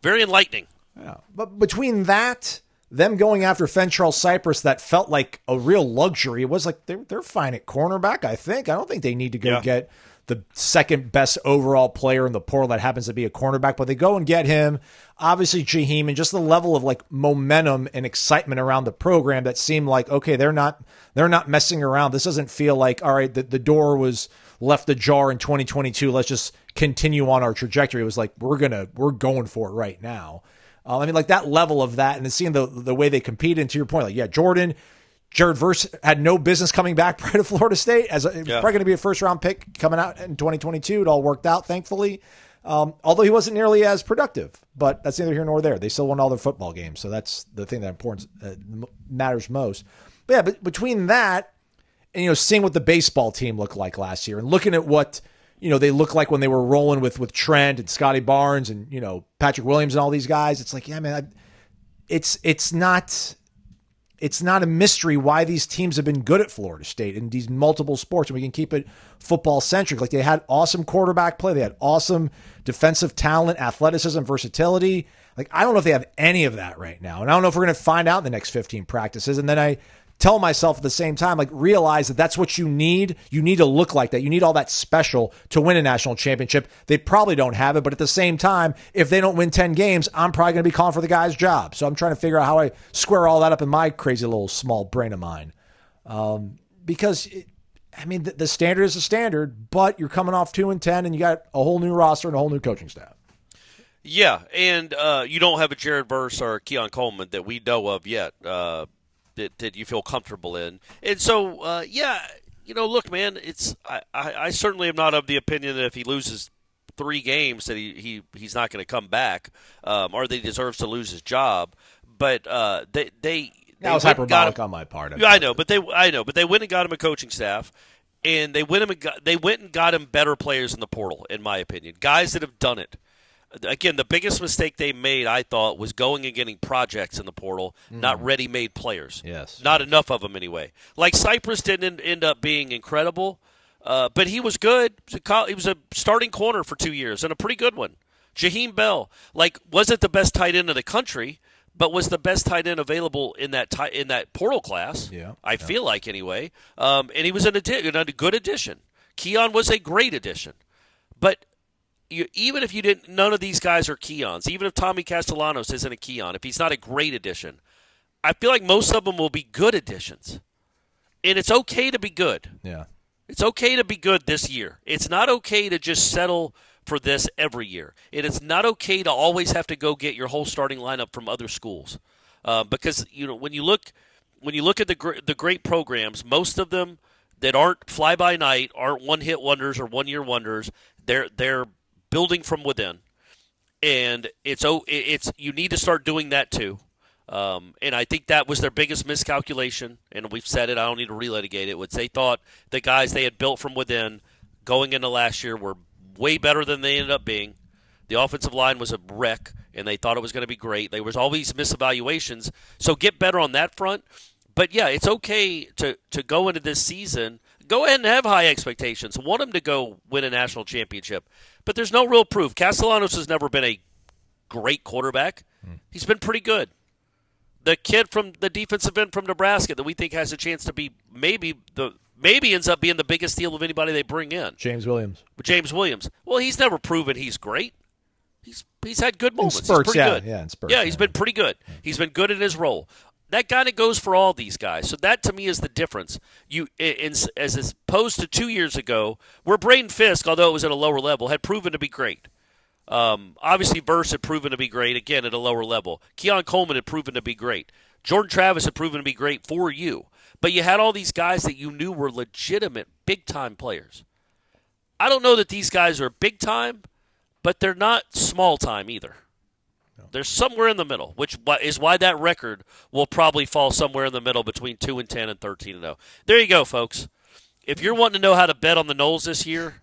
very enlightening. Yeah. But between that, them going after Fentrell Cypress, that felt like a real luxury. It was like they're fine at cornerback, I think. I don't think they need to go get the second best overall player in the portal that happens to be a cornerback, but they go and get him. Obviously, Jaheim, and just the level of momentum and excitement around the program that seemed like, okay, they're not messing around. This doesn't feel like, all right, the door was left ajar in 2022. Let's just continue on our trajectory. It was like, we're going for it right now. That level of that, and then seeing the way they competed, and to your point, Jared Verse had no business coming back prior to Florida State. It was probably going to be a first-round pick coming out in 2022. It all worked out, thankfully. Although he wasn't nearly as productive, but that's neither here nor there. They still won all their football games, so that's the thing that matters most. But between that and seeing what the baseball team looked like last year, and looking at what they looked like when they were rolling with Trent and Scotty Barnes and Patrick Williams and all these guys, it's like, it's not a mystery why these teams have been good at Florida State in these multiple sports, and we can keep it football-centric. They had awesome quarterback play. They had awesome defensive talent, athleticism, versatility. I don't know if they have any of that right now, and I don't know if we're going to find out in the next 15 practices. And then I tell myself at the same time, realize that that's what you need. You need to look like that. You need all that special to win a national championship. They probably don't have it, but at the same time, if they don't win 10 games, I'm probably going to be calling for the guy's job. So I'm trying to figure out how I square all that up in my crazy little small brain of mine. Because the standard is a standard, but you're coming off 2-10 and you got a whole new roster and a whole new coaching staff. Yeah, and you don't have a Jared Verse or Keon Coleman that we know of yet. That you feel comfortable in. And so, look, man, I certainly am not of the opinion that if he loses 3 games that he's not going to come back or that he deserves to lose his job. But they that was hyperbolic on my part. I know, but they went and got him a coaching staff, and they went and got him better players in the portal, in my opinion, guys that have done it. Again, the biggest mistake they made, I thought, was going and getting projects in the portal, not ready-made players. Yes. Not enough of them, anyway. Cypress didn't end up being incredible, but he was good. He was a starting corner for 2 years, and a pretty good one. Jaheim Bell, wasn't the best tight end in the country, but was the best tight end available in that portal class. Yeah. I feel like, anyway. And he was a good addition. Keon was a great addition. But even if you didn't, none of these guys are Keons. Even if Tommy Castellanos isn't a Keon, if he's not a great addition, I feel like most of them will be good additions. And it's okay to be good. Yeah. It's okay to be good this year. It's not okay to just settle for this every year. And it's not okay to always have to go get your whole starting lineup from other schools. Because when you look at the great programs, most of them that aren't fly-by-night, aren't one-hit wonders or one-year wonders, they're building from within, and it's you need to start doing that too. And I think that was their biggest miscalculation, and we've said it. I don't need to relitigate it. They thought the guys they had built from within going into last year were way better than they ended up being. The offensive line was a wreck, and they thought it was going to be great. There was all these misevaluations, so get better on that front. But yeah, it's okay to go into this season. Go ahead and have high expectations. Want them to go win a national championship. But there's no real proof. Castellanos has never been a great quarterback. He's been pretty good. The kid from the defensive end from Nebraska that we think has a chance to be maybe ends up being the biggest steal of anybody they bring in. James Williams. Well, he's never proven he's great. He's had good moments. In spurts, he's pretty good. Yeah, in spurts. Yeah, he's been pretty good. He's been good in his role. That kind of goes for all these guys. So that, to me, is the difference. As opposed to 2 years ago, where Braden Fisk, although it was at a lower level, had proven to be great. Obviously, Verse had proven to be great, again, at a lower level. Keon Coleman had proven to be great. Jordan Travis had proven to be great for you. But you had all these guys that you knew were legitimate big-time players. I don't know that these guys are big-time, but they're not small-time either. No. They're somewhere in the middle, which is why that record will probably fall somewhere in the middle between 2-10 and 13-0. There you go, folks. If you're wanting to know how to bet on the Noles this year,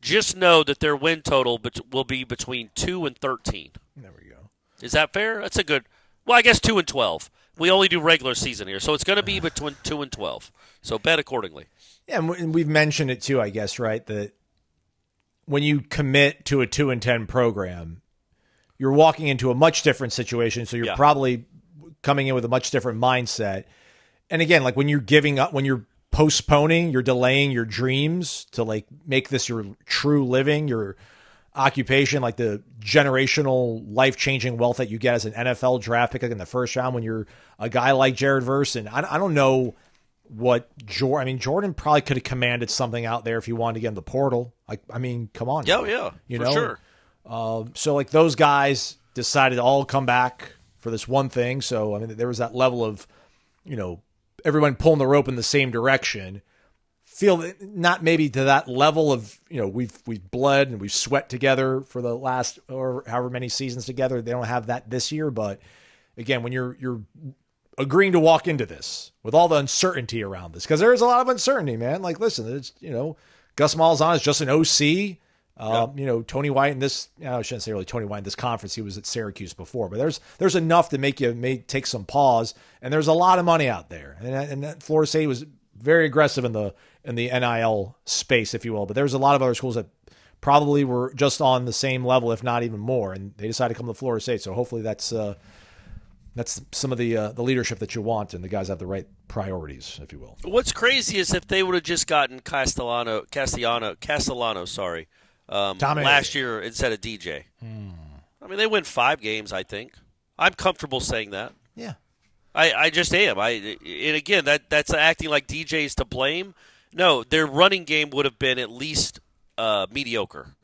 just know that their win total will be between 2 and 13. There we go. Is that fair? That's a good – well, I guess 2 and 12. We only do regular season here, so it's going to be between 2 and 12. So bet accordingly. Yeah, and we've mentioned it too, I guess, right, that when you commit to a 2-10 program, you're walking into a much different situation, so you're probably coming in with a much different mindset. And again, like when you're giving up, when you're postponing, you're delaying your dreams to like make this your true living, your occupation, like the generational life-changing wealth that you get as an NFL draft pick in the first round when you're a guy like Jared Verse. And I don't know what Jordan probably could have commanded something out there if he wanted to get in the portal. I mean, come on. Yeah, you for know? Sure. So like those guys decided to all come back for this one thing. So, I mean, there was that level of, you know, everyone pulling the rope in the same direction. Feel not maybe to that level of, you know, we've bled and we've sweat together for the last or however many seasons together. They don't have that this year, but again, when you're agreeing to walk into this with all the uncertainty around this, because there is a lot of uncertainty, man. Like, listen, it's, you know, Gus Malzahn is just an OC. You know, Tony White in this, I shouldn't say really Tony White in this conference. He was at Syracuse before, but there's enough to make you take some pause. And there's a lot of money out there, and that Florida State was very aggressive in the NIL space, if you will. But there's a lot of other schools that probably were just on the same level, if not even more, and they decided to come to Florida State. So hopefully that's some of the leadership that you want, and the guys have the right priorities, if you will. What's crazy is if they would have just gotten Castellano, last year instead of DJ. I mean, they win 5 games, I think. I'm comfortable saying that. Yeah. I just am. And again, that's acting like DJ's to blame. No, their running game would have been at least mediocre.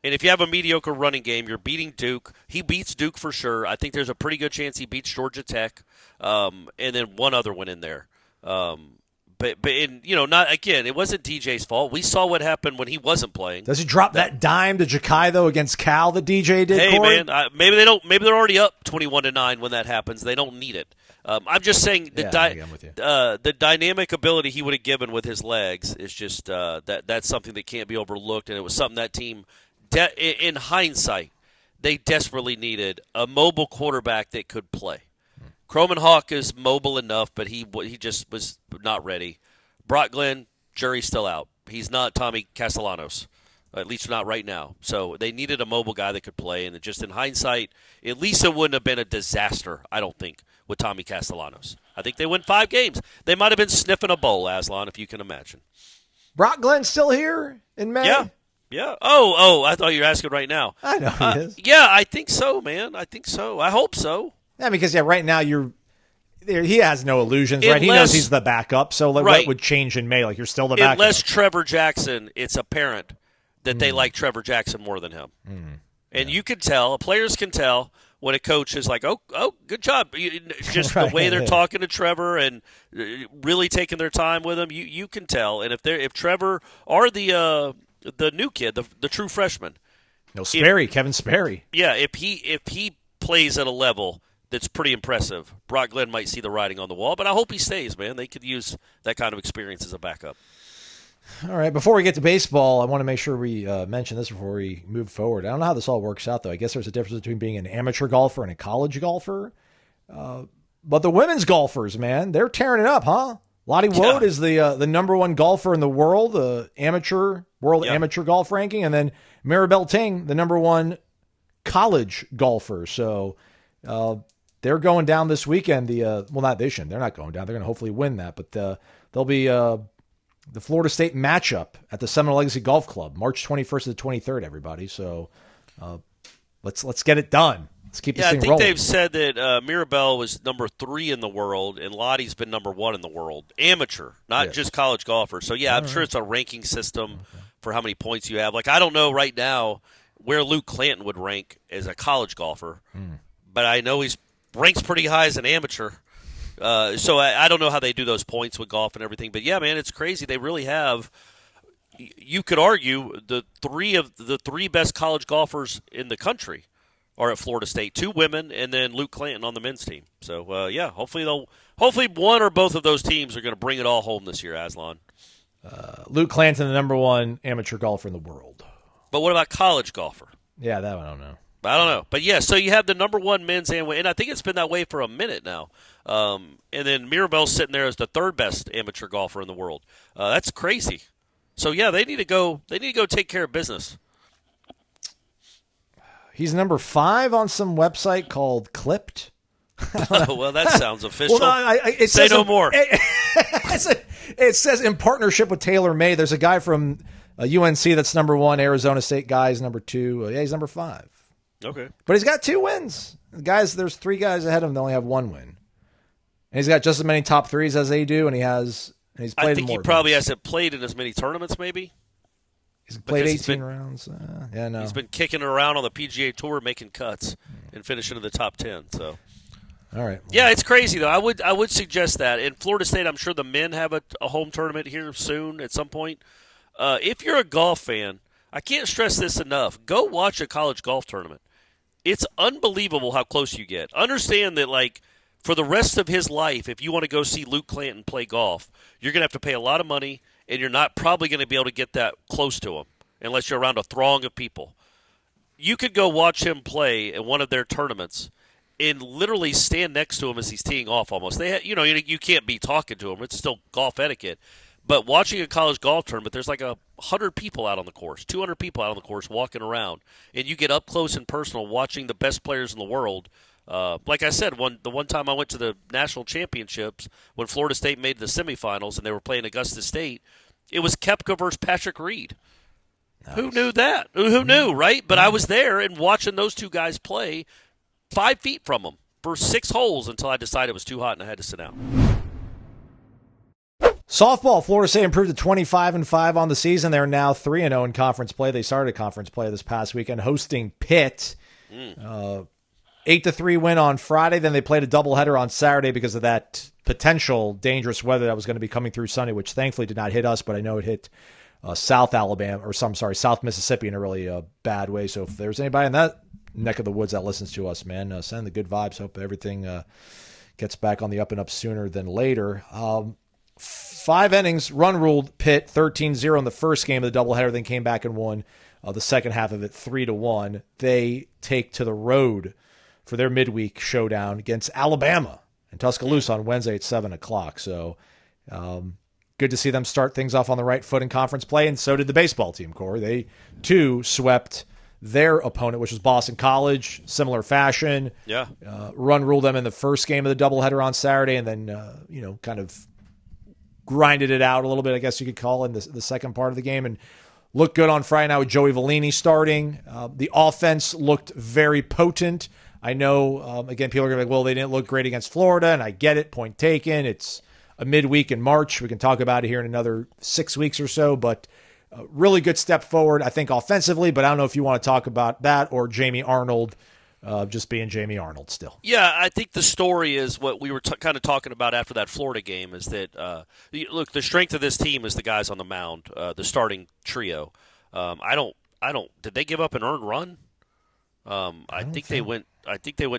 And if you have a mediocre running game, you're beating Duke. He beats Duke for sure. I think there's a pretty good chance he beats Georgia Tech, and then one other one in there. But you know, not again. It wasn't DJ's fault. We saw what happened when he wasn't playing. Does he drop that dime to Ja'Kai though against Cal that DJ did? Hey Corey? man, maybe they don't. Maybe they're already up 21-9 when that happens. They don't need it. I'm just saying the dynamic ability he would have given with his legs is just that's something that can't be overlooked. And it was something that team, in hindsight, they desperately needed a mobile quarterback that could play. Croman Hawk is mobile enough, but he just was not ready. Brock Glenn, jury's still out. He's not Tommy Castellanos, at least not right now. So they needed a mobile guy that could play, and just in hindsight, at least it wouldn't have been a disaster, I don't think, with Tommy Castellanos. I think they win 5 games. They might have been sniffing a bowl, Aslan, if you can imagine. Brock Glenn still here in May? Yeah. Oh, I thought you were asking right now. I know he is. Yeah, I think so, man. I think so. I hope so. Yeah, because right now he has no illusions, right? He knows he's the backup, so what would change in May? Like, you're still the backup. Unless Trevor Jackson, it's apparent that they like Trevor Jackson more than him. And you can tell, players can tell when a coach is like, oh, good job. Just the way they're talking to Trevor and really taking their time with him, you can tell. And if Trevor or the new kid, the true freshman. Kevin Sperry. Yeah, if he plays at a level that's pretty impressive, Brock Glenn might see the writing on the wall, but I hope he stays, man. They could use that kind of experience as a backup. All right, before we get to baseball, I want to make sure we mention this before we move forward. I don't know how this all works out, though. I guess there's a difference between being an amateur golfer and a college golfer. But the women's golfers, man, they're tearing it up, huh? Lottie Wood is the number 1 golfer in the world, world amateur golf ranking, and then Maribel Ting, the number 1 college golfer. So they're going down this weekend. Not this year. They're not going down. They're going to hopefully win that. But they'll be the Florida State matchup at the Seminole Legacy Golf Club, March 21st to the 23rd, everybody. So let's get it done. Let's keep this thing rolling. I think they've said that Mirabelle was number 3 in the world, and Lottie's been number 1 in the world. Amateur, not just college golfer. So, I'm sure it's a ranking system for how many points you have. Like, I don't know right now where Luke Clanton would rank as a college golfer, but I know he's ranks pretty high as an amateur. So I don't know how they do those points with golf and everything. But, yeah, man, it's crazy. They really have – you could argue the three best college golfers in the country are at Florida State. 2 women and then Luke Clanton on the men's team. So, yeah, hopefully one or both of those teams are going to bring it all home this year, Aslan. Luke Clanton, the number 1 amateur golfer in the world. But what about college golfer? Yeah, that one I don't know. I don't know. But, yeah, so you have the number 1 men's and I think it's been that way for a minute now. And then Mirabel's sitting there as the 3rd best amateur golfer in the world. That's crazy. So, yeah, they need to go take care of business. He's number 5 on some website called Clipped. Well, that sounds official. Well, no, Say no more. It says in partnership with Taylor May. There's a guy from UNC that's number 1. Arizona State guy is number 2. Yeah, he's number 5. Okay. But he's got 2 wins. There's 3 guys ahead of him that only have 1 win. And he's got just as many top 3s as they do, and he's played more. I think he probably hasn't played in as many tournaments, maybe. He's played 18 rounds. Yeah, no. He's been kicking it around on the PGA Tour, making cuts, and finishing in the top 10. So, all right. Yeah, it's crazy though. I would suggest that in Florida State, I'm sure the men have a home tournament here soon at some point. If you're a golf fan, I can't stress this enough. Go watch a college golf tournament. It's unbelievable how close you get. Understand that, like, for the rest of his life, if you want to go see Luke Clanton play golf, you're going to have to pay a lot of money, and you're not probably going to be able to get that close to him unless you're around a throng of people. You could go watch him play in one of their tournaments and literally stand next to him as he's teeing off almost. You can't be talking to him. It's still golf etiquette. But watching a college golf tournament, there's like 100 people out on the course, 200 people out on the course walking around, and you get up close and personal watching the best players in the world. Like I said, the one time I went to the national championships when Florida State made the semifinals and they were playing Augusta State, it was Koepka versus Patrick Reed. Nice. Who knew that? Who knew, right? But I was there and watching those 2 guys play 5 feet from them for 6 holes until I decided it was too hot and I had to sit down. Softball, Florida State improved to 25-5 on the season. They're now 3-0 in conference play. They started conference play this past weekend, hosting Pitt. 8-3 win on Friday. Then they played a doubleheader on Saturday because of that potential dangerous weather that was going to be coming through Sunday, which thankfully did not hit us, but I know it hit South Mississippi in a really bad way. So if there's anybody in that neck of the woods that listens to us, man, send the good vibes. Hope everything gets back on the up and up sooner than later. 5 innings, run-ruled Pitt 13-0 in the first game of the doubleheader, then came back and won the second half of it 3-1. They take to the road for their midweek showdown against Alabama in Tuscaloosa on Wednesday at 7 o'clock. So good to see them start things off on the right foot in conference play, and so did the baseball team, Corey. They, too, swept their opponent, which was Boston College, similar fashion. Yeah. Run-ruled them in the first game of the doubleheader on Saturday, and then, kind of grinded it out a little bit, I guess you could call it, in the second part of the game, and looked good on Friday night with Joey Vellini starting. The offense looked very potent. I know, again, people are going to be like, well, they didn't look great against Florida, and I get it, point taken. It's a midweek in March. We can talk about it here in another 6 weeks or so, but really good step forward, I think, offensively, but I don't know if you want to talk about that or Jamie Arnold just being Jamie Arnold still. Yeah, I think the story is what we were kind of talking about after that Florida game is that, look, the strength of this team is the guys on the mound, the starting trio. Did they give up an earned run? I think they went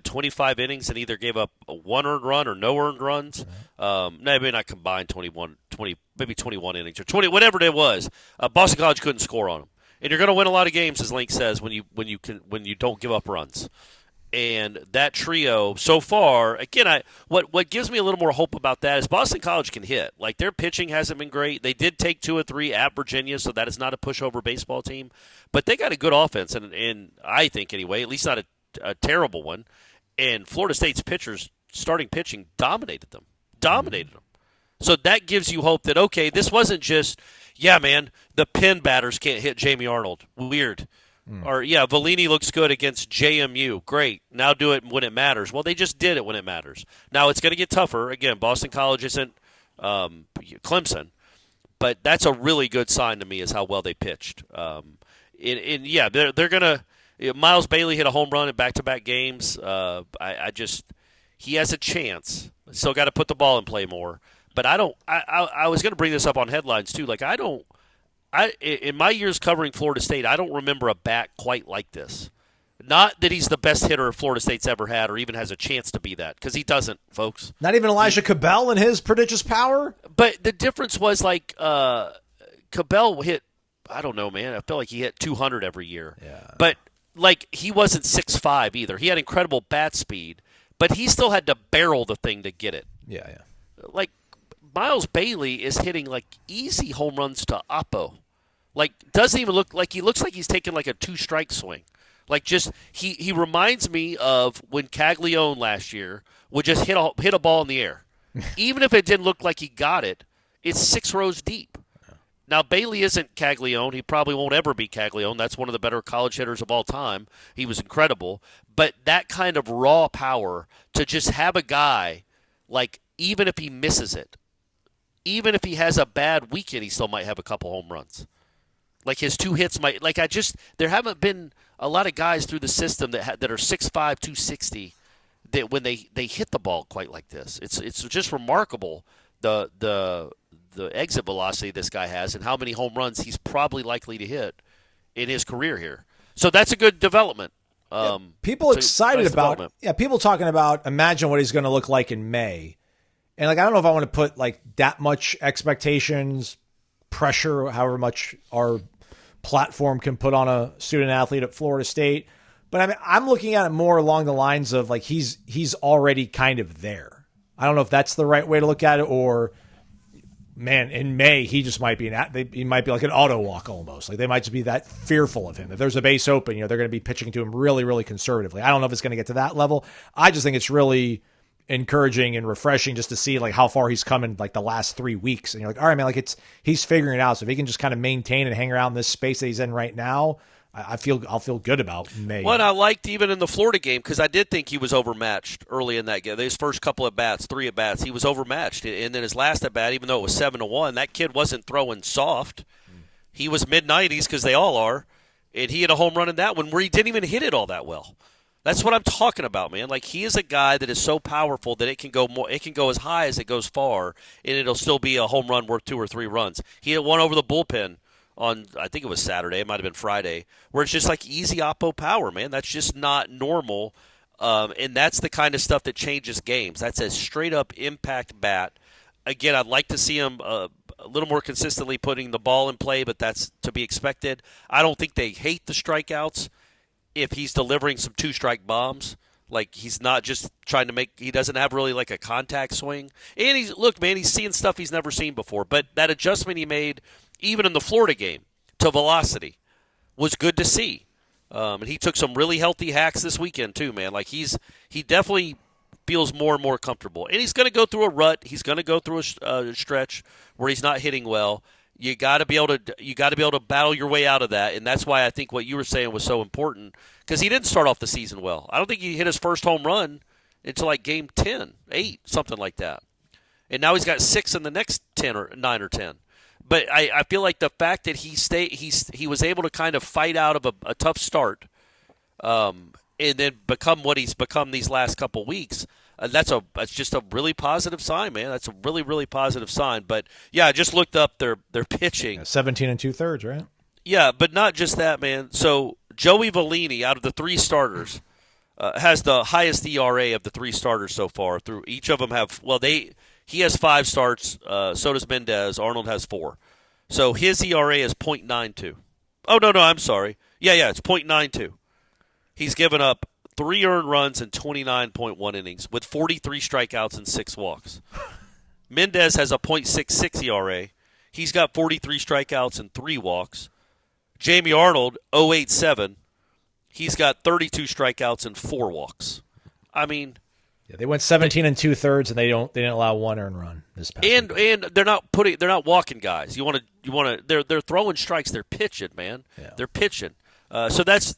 25 innings and either gave up a 1 earned run or no earned runs. Maybe not combined 20, maybe 21 innings or 20, whatever it was. Boston College couldn't score on them. And you're going to win a lot of games, as Link says, when you don't give up runs. And that trio so far, again, what gives me a little more hope about that is Boston College can hit. Like, their pitching hasn't been great. They did take 2 or 3 at Virginia, so that is not a pushover baseball team. But they got a good offense, and I think anyway, at least not a terrible one. And Florida State's pitchers, starting pitching, dominated them. So that gives you hope that, okay, this wasn't just, yeah, man, the pin batters can't hit Jamie Arnold. Weird. Or, yeah, Vellini looks good against JMU. Great. Now do it when it matters. Well, they just did it when it matters. Now it's going to get tougher. Again, Boston College isn't Clemson. But that's a really good sign to me is how well they pitched. Yeah, they're going to – Miles Bailey hit a home run in back-to-back games. he has a chance. Still got to put the ball in play more. But I don't. I was going to bring this up on headlines too. Like in my years covering Florida State, I don't remember a bat quite like this. Not that he's the best hitter Florida State's ever had or even has a chance to be that, because he doesn't, folks. Not even Elijah Cabell and his prodigious power? But the difference was, like, Cabell hit, I don't know, man. I feel like he hit 200 every year. Yeah. But, like, he wasn't 6'5" either. He had incredible bat speed, but he still had to barrel the thing to get it. Yeah. Like, Miles Bailey is hitting, like, easy home runs to Oppo. Like, doesn't even look like he looks like he's taking, like, a two-strike swing. Like, just he reminds me of when Caglione last year would just hit a ball in the air. Even if it didn't look like he got it, it's 6 rows deep. Now, Bailey isn't Caglione. He probably won't ever be Caglione. That's one of the better college hitters of all time. He was incredible. But that kind of raw power to just have a guy, like, even if he misses it, even if he has a bad weekend, he still might have a couple home runs. Like, his 2 hits might – like, there haven't been – a lot of guys through the system that are 6'5", 260, that when they hit the ball quite like this, it's just remarkable the exit velocity this guy has and how many home runs he's probably likely to hit in his career here. So that's a good development. People excited about people talking about imagine what he's going to look like in May, and like I don't know if I want to put like that much expectations, pressure, however much our platform can put on a student athlete at Florida State. But I mean, I'm looking at it more along the lines of like he's already kind of there. I don't know if that's the right way to look at it, or man, in May he just might be he might be like an auto walk almost. Like they might just be that fearful of him. If there's a base open, they're going to be pitching to him really, really conservatively. I don't know if it's going to get to that level. I just think it's really encouraging and refreshing just to see like how far he's come in like the last 3 weeks. And you're like, all right, man, like he's figuring it out. So if he can just kind of maintain and hang around this space that he's in right now, I'll feel good about May. What I liked even in the Florida game, because I did think he was overmatched early in that game. His first couple of bats, 3 at bats, he was overmatched. And then his last at bat, even though it was 7-1, that kid wasn't throwing soft. He was mid-90s because they all are. And he hit a home run in that one where he didn't even hit it all that well. That's what I'm talking about, man. Like, he is a guy that is so powerful that it can go as high as it goes far, and it'll still be a home run worth 2 or 3 runs. He hit one over the bullpen on, I think it was Saturday, it might have been Friday, where it's just like easy oppo power, man. That's just not normal, and that's the kind of stuff that changes games. That's a straight-up impact bat. Again, I'd like to see him a little more consistently putting the ball in play, but that's to be expected. I don't think they hate the strikeouts. If he's delivering some 2-strike bombs, like he's not just trying to he doesn't have really like a contact swing. And he's seeing stuff he's never seen before. But that adjustment he made, even in the Florida game, to velocity was good to see. And he took some really healthy hacks this weekend too, man. Like he definitely feels more and more comfortable. And he's going to go through a rut. He's going to go through a stretch where he's not hitting well. You got to be able to battle your way out of that, and that's why I think what you were saying was so important, because he didn't start off the season well. I don't think he hit his first home run until like game 10, 8, something like that, and now he's got 6 in the next 10 or 9 or 10. But I feel like the fact that he was able to kind of fight out of a tough start, and then become what he's become these last couple weeks. That's just a really positive sign, man. That's a really, really positive sign. But, yeah, I just looked up their pitching. 17 2/3, right? Yeah, but not just that, man. So Joey Vellini, out of the 3 starters, has the highest ERA of the 3 starters so far. Through each of them he has 5 starts. So does Mendez. Arnold has 4. So his ERA is .92. Oh, no, I'm sorry. Yeah, it's .92. He's given up 3 earned runs in 29.1 innings with 43 strikeouts and 6 walks. Mendez has a .66 ERA. He's got 43 strikeouts and 3 walks. Jamie Arnold, 0.87. He's got 32 strikeouts and 4 walks. I mean, they went 17 2/3, and they didn't allow 1 earned run this past week. And they're not walking guys. They're throwing strikes. They're pitching, man. Yeah. They're pitching. So that's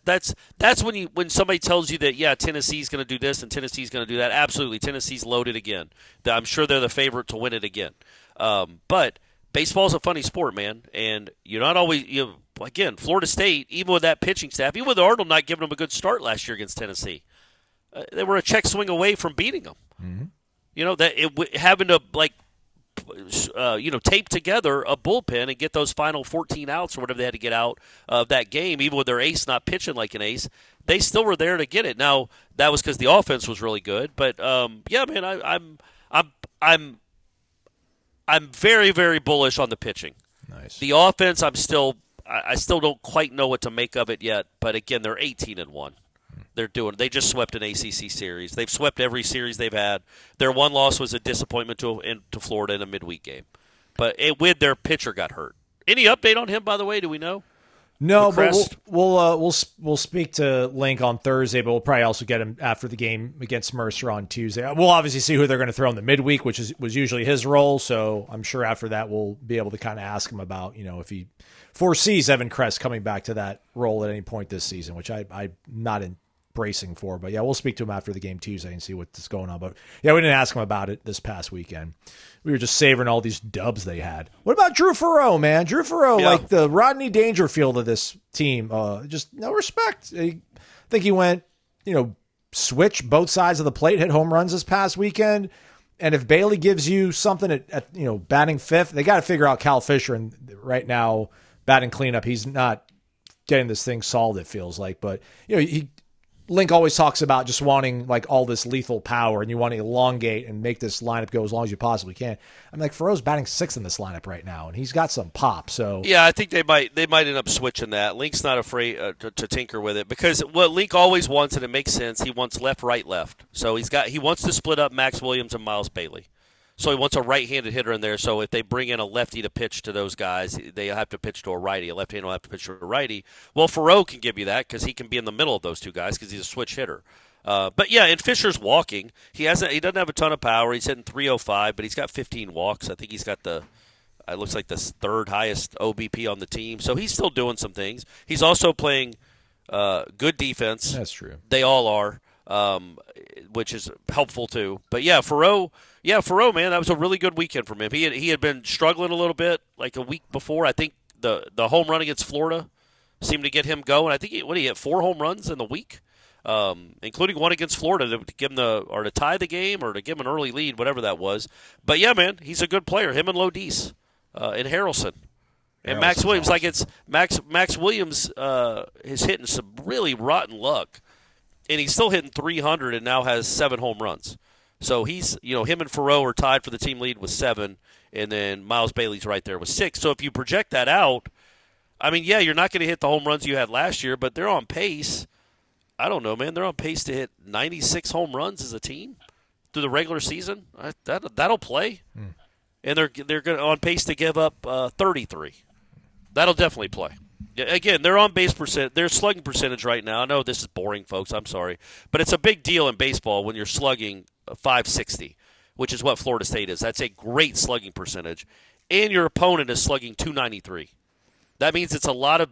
when somebody tells you that, Tennessee's going to do this and Tennessee's going to do that. Absolutely, Tennessee's loaded again. I'm sure they're the favorite to win it again. But baseball's a funny sport, man, and you're not always. Again, Florida State, even with that pitching staff, even with Arnold not giving them a good start last year against Tennessee, they were a check swing away from beating them. You know, that having to tape together a bullpen and get those final 14 outs or whatever they had to get out of that game, even with their ace not pitching like an ace, they still were there to get it. Now that was because the offense was really good, but man, I'm very, very bullish on the pitching. Nice. The offense, I still don't quite know what to make of it yet. But again, they're 18-1. They just swept an ACC series. They've swept every series they've had. Their one loss was a disappointment to Florida in a midweek game, but with their pitcher got hurt. Any update on him, by the way? Do we know? No, but we'll speak to Link on Thursday, but we'll probably also get him after the game against Mercer on Tuesday. We'll obviously see who they're going to throw in the midweek, which was usually his role. So I'm sure after that we'll be able to kind of ask him about, if he foresees Evan Kress coming back to that role at any point this season, which I'm not bracing for. But yeah, we'll speak to him after the game Tuesday and see what's going on. But yeah, we didn't ask him about it this past weekend. We were just savoring all these dubs they had. What about Drew Farrow, man? Drew Farrow, like the Rodney Dangerfield of this team. Just no respect. I think he went, switch both sides of the plate, hit home runs this past weekend. And if Bailey gives you something at batting fifth, they got to figure out Cal Fisher. And right now, batting cleanup, he's not getting this thing solved, it feels like. But, Link always talks about just wanting like all this lethal power, and you want to elongate and make this lineup go as long as you possibly can. I'm like, Farrow's batting sixth in this lineup right now, and he's got some pop. So yeah, I think they might end up switching that. Link's not afraid to tinker with it, because what Link always wants, and it makes sense, he wants left, right, left. So he wants to split up Max Williams and Miles Bailey. So he wants a right-handed hitter in there. So if they bring in a lefty to pitch to those guys, they have to pitch to a righty. A left-hander will have to pitch to a righty. Well, Farrow can give you that because he can be in the middle of those two guys because he's a switch hitter. But yeah, and Fisher's walking. He doesn't have a ton of power. He's hitting 305, but he's got 15 walks. I think he's got it looks like the third highest OBP on the team. So he's still doing some things. He's also playing good defense. That's true. They all are, which is helpful too. But yeah, Farrow, man, that was a really good weekend for him. He had been struggling a little bit like a week before. I think the home run against Florida seemed to get him going. I think he hit 4 home runs in the week, including one against Florida to give him to tie the game or to give him an early lead, whatever that was. But yeah, man, he's a good player. Him and Lodis and Harrelson. And Max Williams, awesome. Like it's Max Williams is hitting some really rotten luck, and he's still hitting 300 and now has 7 home runs. So he's, him and Farrow are tied for the team lead with 7, and then Miles Bailey's right there with 6. So if you project that out, I mean, yeah, you're not going to hit the home runs you had last year, but they're on pace. I don't know, man. They're on pace to hit 96 home runs as a team through the regular season. That'll play, and they're on pace to give up 33. That'll definitely play. Again, they're on base percent. Their slugging percentage right now. I know this is boring, folks. I'm sorry, but it's a big deal in baseball when you're slugging 560, which is what Florida State is. That's a great slugging percentage, and your opponent is slugging 293. That means it's a lot of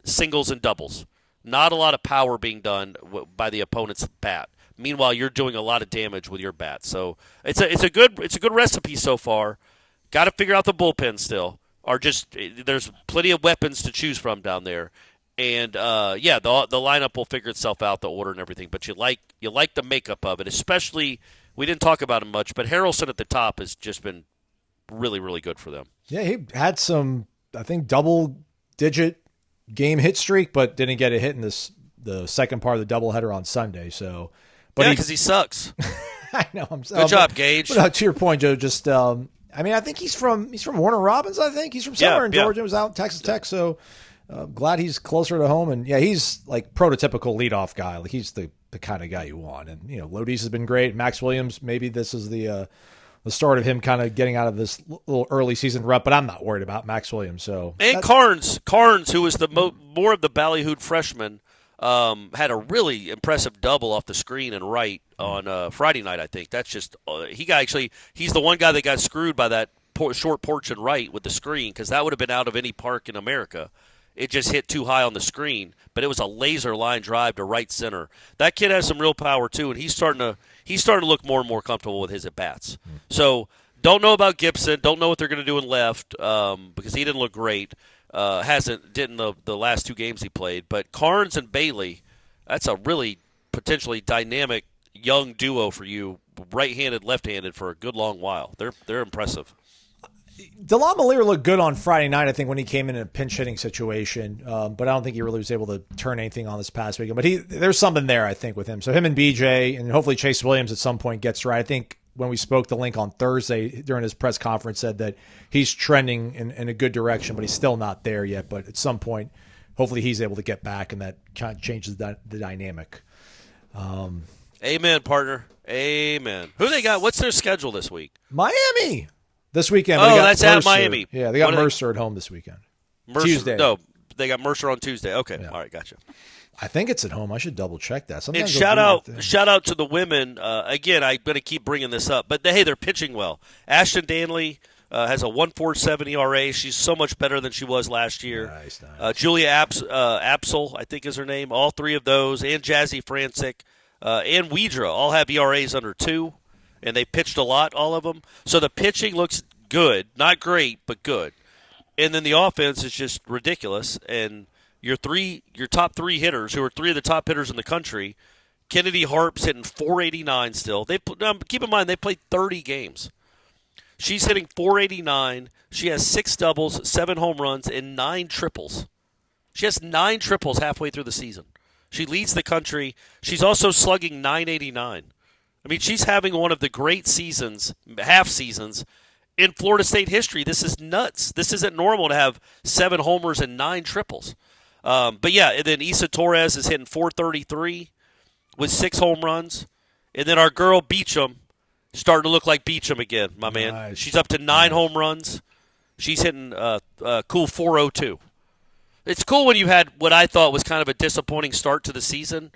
singles and doubles, not a lot of power being done by the opponent's bat. Meanwhile, you're doing a lot of damage with your bat. So it's a good recipe so far. Got to figure out the bullpen still. There's plenty of weapons to choose from down there, and the lineup will figure itself out, the order and everything. But you like the makeup of it, especially we didn't talk about him much, but Harrelson at the top has just been really, really good for them. Yeah, he had some, I think, double-digit game hit streak, but didn't get a hit in the second part of the doubleheader on Sunday. So, but because he sucks. I know. Good job, Gage. But, to your point, Joe, just. I mean, I think he's from Warner Robins. I think he's from somewhere in Georgia. He was out in Texas Tech, so glad he's closer to home. And yeah, he's like prototypical leadoff guy. Like he's the kind of guy you want. And Lodis has been great. Max Williams, maybe this is the start of him kind of getting out of this little early season rut. But I'm not worried about Max Williams. So Carnes, who was the more of the ballyhooed freshman, had a really impressive double off the screen and right on Friday night, I think. That's just he's the one guy that got screwed by that short porch and right with the screen, because that would have been out of any park in America. It just hit too high on the screen, but it was a laser line drive to right center. That kid has some real power too, and he's starting to look more and more comfortable with his at bats. So don't know about Gibson. Don't know what they're going to do in left because he didn't look great. Didn't the last 2 games he played. But Carnes and Bailey, that's a really potentially dynamic young duo for you, right-handed, left-handed, for a good long while. They're impressive. DeLon Malier looked good on Friday night, I think, when he came in a pinch-hitting situation. But I don't think he really was able to turn anything on this past weekend. But there's something there, I think, with him. So him and BJ, and hopefully Chase Williams at some point gets right. I think when we spoke to Link on Thursday during his press conference, said that he's trending in a good direction, but he's still not there yet. But at some point, hopefully he's able to get back, and that kind of changes the dynamic. Amen, partner. Amen. Who they got? What's their schedule this week? Miami. This weekend. Oh, that's at Miami. Yeah, they got Mercer at home this weekend. Tuesday. No, they got Mercer on Tuesday. Okay, yeah. All right, gotcha. I think it's at home. I should double check that. Sometimes and shout out to the women. Again, I'm going to keep bringing this up, but they're pitching well. Ashton Danley has a 1.47 ERA. She's so much better than she was last year. Nice. Julia Apsel, I think is her name. All three of those, and Jazzy Francic and Weidra all have ERAs under 2. And they pitched a lot, all of them. So the pitching looks good. Not great, but good. And then the offense is just ridiculous. And your top 3 hitters, who are 3 of the top hitters in the country, Kennedy Harp's hitting .489 still. Keep in mind, they played 30 games. She's hitting .489. She has 6 doubles, 7 home runs, and 9 triples. She has 9 triples halfway through the season. She leads the country. She's also slugging .989. I mean, she's having one of the great seasons, half seasons, in Florida State history. This is nuts. This isn't normal to have 7 homers and 9 triples. But yeah, and then Issa Torres is hitting .433 with 6 home runs. And then our girl Beecham starting to look like Beecham again, my man. Nice. She's up to 9 home runs. She's hitting cool .402. It's cool when you had what I thought was kind of a disappointing start to the season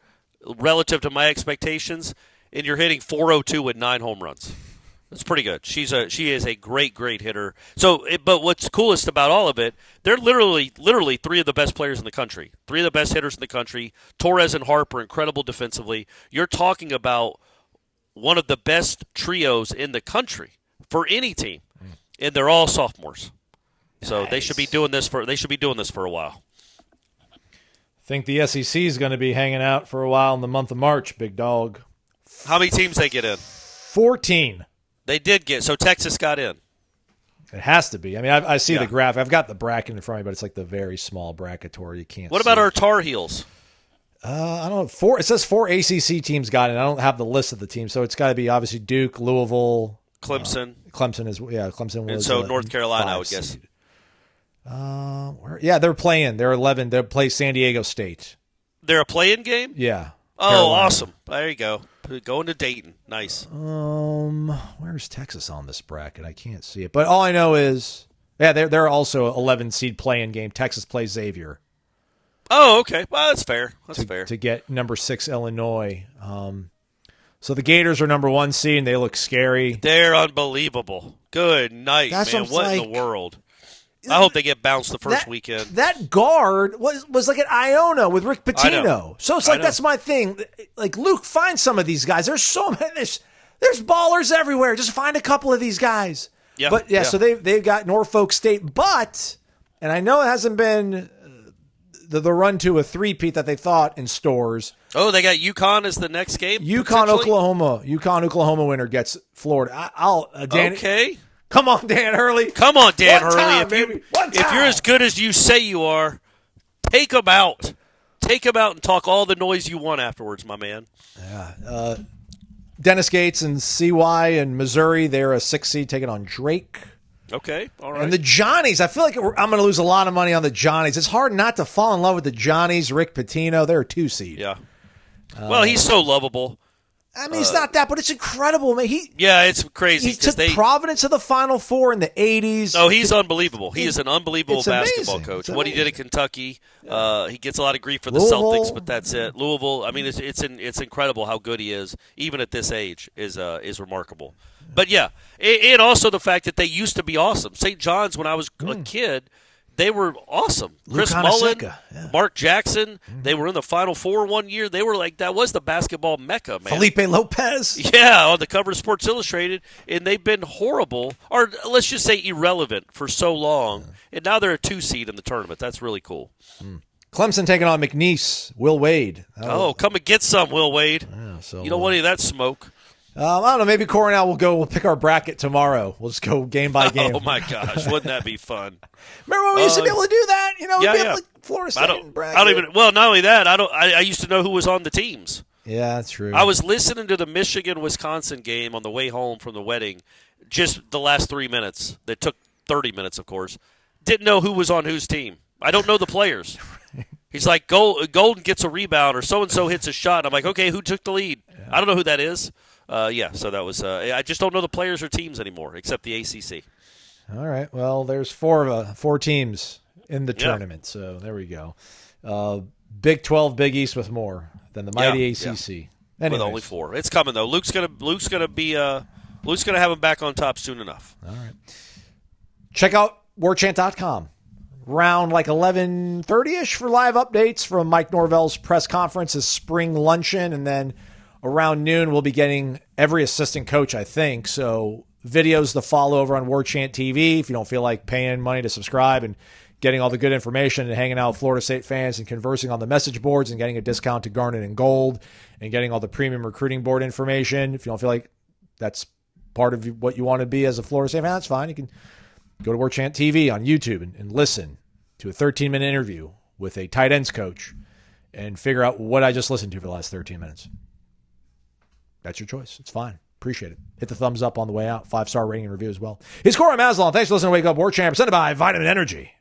relative to my expectations, and you're hitting .402 with 9 home runs. That's pretty good. She is a great hitter. But what's coolest about all of it, they're literally 3 of the best players in the country, 3 of the best hitters in the country. Torres and Harp are incredible defensively. You're talking about one of the best trios in the country for any team, and they're all sophomores. So they should be doing this for a while. I think the SEC is going to be hanging out for a while in the month of March, big dog. How many teams they get in? 14. They did get, so Texas got in. It has to be. I mean, I see the graph. I've got the bracket in front of me, but it's like the very small bracketor. You can't. What about our Tar Heels? I don't know. It says 4 ACC teams got in. I don't have the list of the teams, so it's got to be obviously Duke, Louisville, Clemson. Clemson is Clemson was. And so North Carolina, I would guess. Seed. They're playing. They're 11. They'll play San Diego State. They're a play-in game? Yeah. Oh, Carolina. Awesome. There you go. Going to Dayton. Nice. Where's Texas on this bracket? I can't see it. But all I know is, they're also 11 seed play-in game. Texas plays Xavier. Oh, okay. Well, that's fair. That's fair. To get number 6 Illinois. So the Gators are number 1 seed, and they look scary. They're unbelievable. Good night, man. What in the world? I hope they get bounced the first weekend. That guard was like at Iona with Rick Pitino. So it's like that's my thing. Like, Luke, find some of these guys. There's so many. There's ballers everywhere. Just find a couple of these guys. Yeah. But so they've got Norfolk State, and I know it hasn't been the run to a three-peat that they thought in stores. Oh, they got UConn as the next game? UConn, Oklahoma winner gets Florida. Okay. Come on, Dan Hurley. Come on, Dan Hurley. If you're as good as you say you are, take them out. Take them out and talk all the noise you want afterwards, my man. Yeah. Dennis Gates and CY and Missouri, they're a 6 seed taking on Drake. Okay, all right. And the Johnnies, I feel like I'm going to lose a lot of money on the Johnnies. It's hard not to fall in love with the Johnnies. Rick Pitino, they're a 2 seed. Yeah. Well, he's so lovable. I mean, he's not that, but it's incredible, man. It's crazy. He took Providence to the Final Four in the 80s. Oh, he's unbelievable. He is an unbelievable basketball coach. What he did at Kentucky, he gets a lot of grief for the Celtics, but that's it. Louisville, I mean, it's incredible how good he is, even at this age, is remarkable. But, and also the fact that they used to be awesome. St. John's, when I was a kid, they were awesome. Chris Mullen, Mark Jackson, they were in the Final Four one year. They were like, that was the basketball mecca, man. Felipe Lopez. Yeah, on the cover of Sports Illustrated. And they've been horrible, or let's just say irrelevant for so long. And now they're a 2 seed in the tournament. That's really cool. Clemson taking on McNeese, Will Wade. Come and get some, Will Wade. Yeah, so you don't want any of that smoke. I don't know. Maybe Corey and I we'll pick our bracket tomorrow. We'll just go game by game. Oh, my gosh. Wouldn't that be fun? Remember when we used to be able to do that? Yeah. Florida State bracket. I don't even. Well, not only that, I used to know who was on the teams. Yeah, that's true. I was listening to the Michigan-Wisconsin game on the way home from the wedding, just the last 3 minutes. That took 30 minutes, of course. Didn't know who was on whose team. I don't know the players. He's like, Golden gets a rebound or so-and-so hits a shot. I'm like, okay, who took the lead? Yeah. I don't know who that is. So that was I just don't know the players or teams anymore, except the ACC. All right. Well, there's four teams in the tournament, so there we go. Big 12, Big East with more than the mighty ACC. Yeah. With only 4. It's coming, though. Luke's gonna have him back on top soon enough. All right. Check out warchant.com. Around like 11:30ish for live updates from Mike Norvell's press conference, his spring luncheon, and then around noon we'll be getting every assistant coach, I think. So videos to follow over on Warchant TV if you don't feel like paying money to subscribe and getting all the good information and hanging out with Florida State fans and conversing on the message boards and getting a discount to Garnet and Gold and getting all the premium recruiting board information. If you don't feel like that's part of what you want to be as a Florida State fan, that's fine. You can go to Warchant TV on YouTube and listen to a 13-minute interview with a tight ends coach and figure out what I just listened to for the last 13 minutes. That's your choice. It's fine. Appreciate it. Hit the thumbs up on the way out. 5-star rating and review as well. He's Corey Maslon. Thanks for listening to Wake Up Warchant, presented by Vitamin Energy.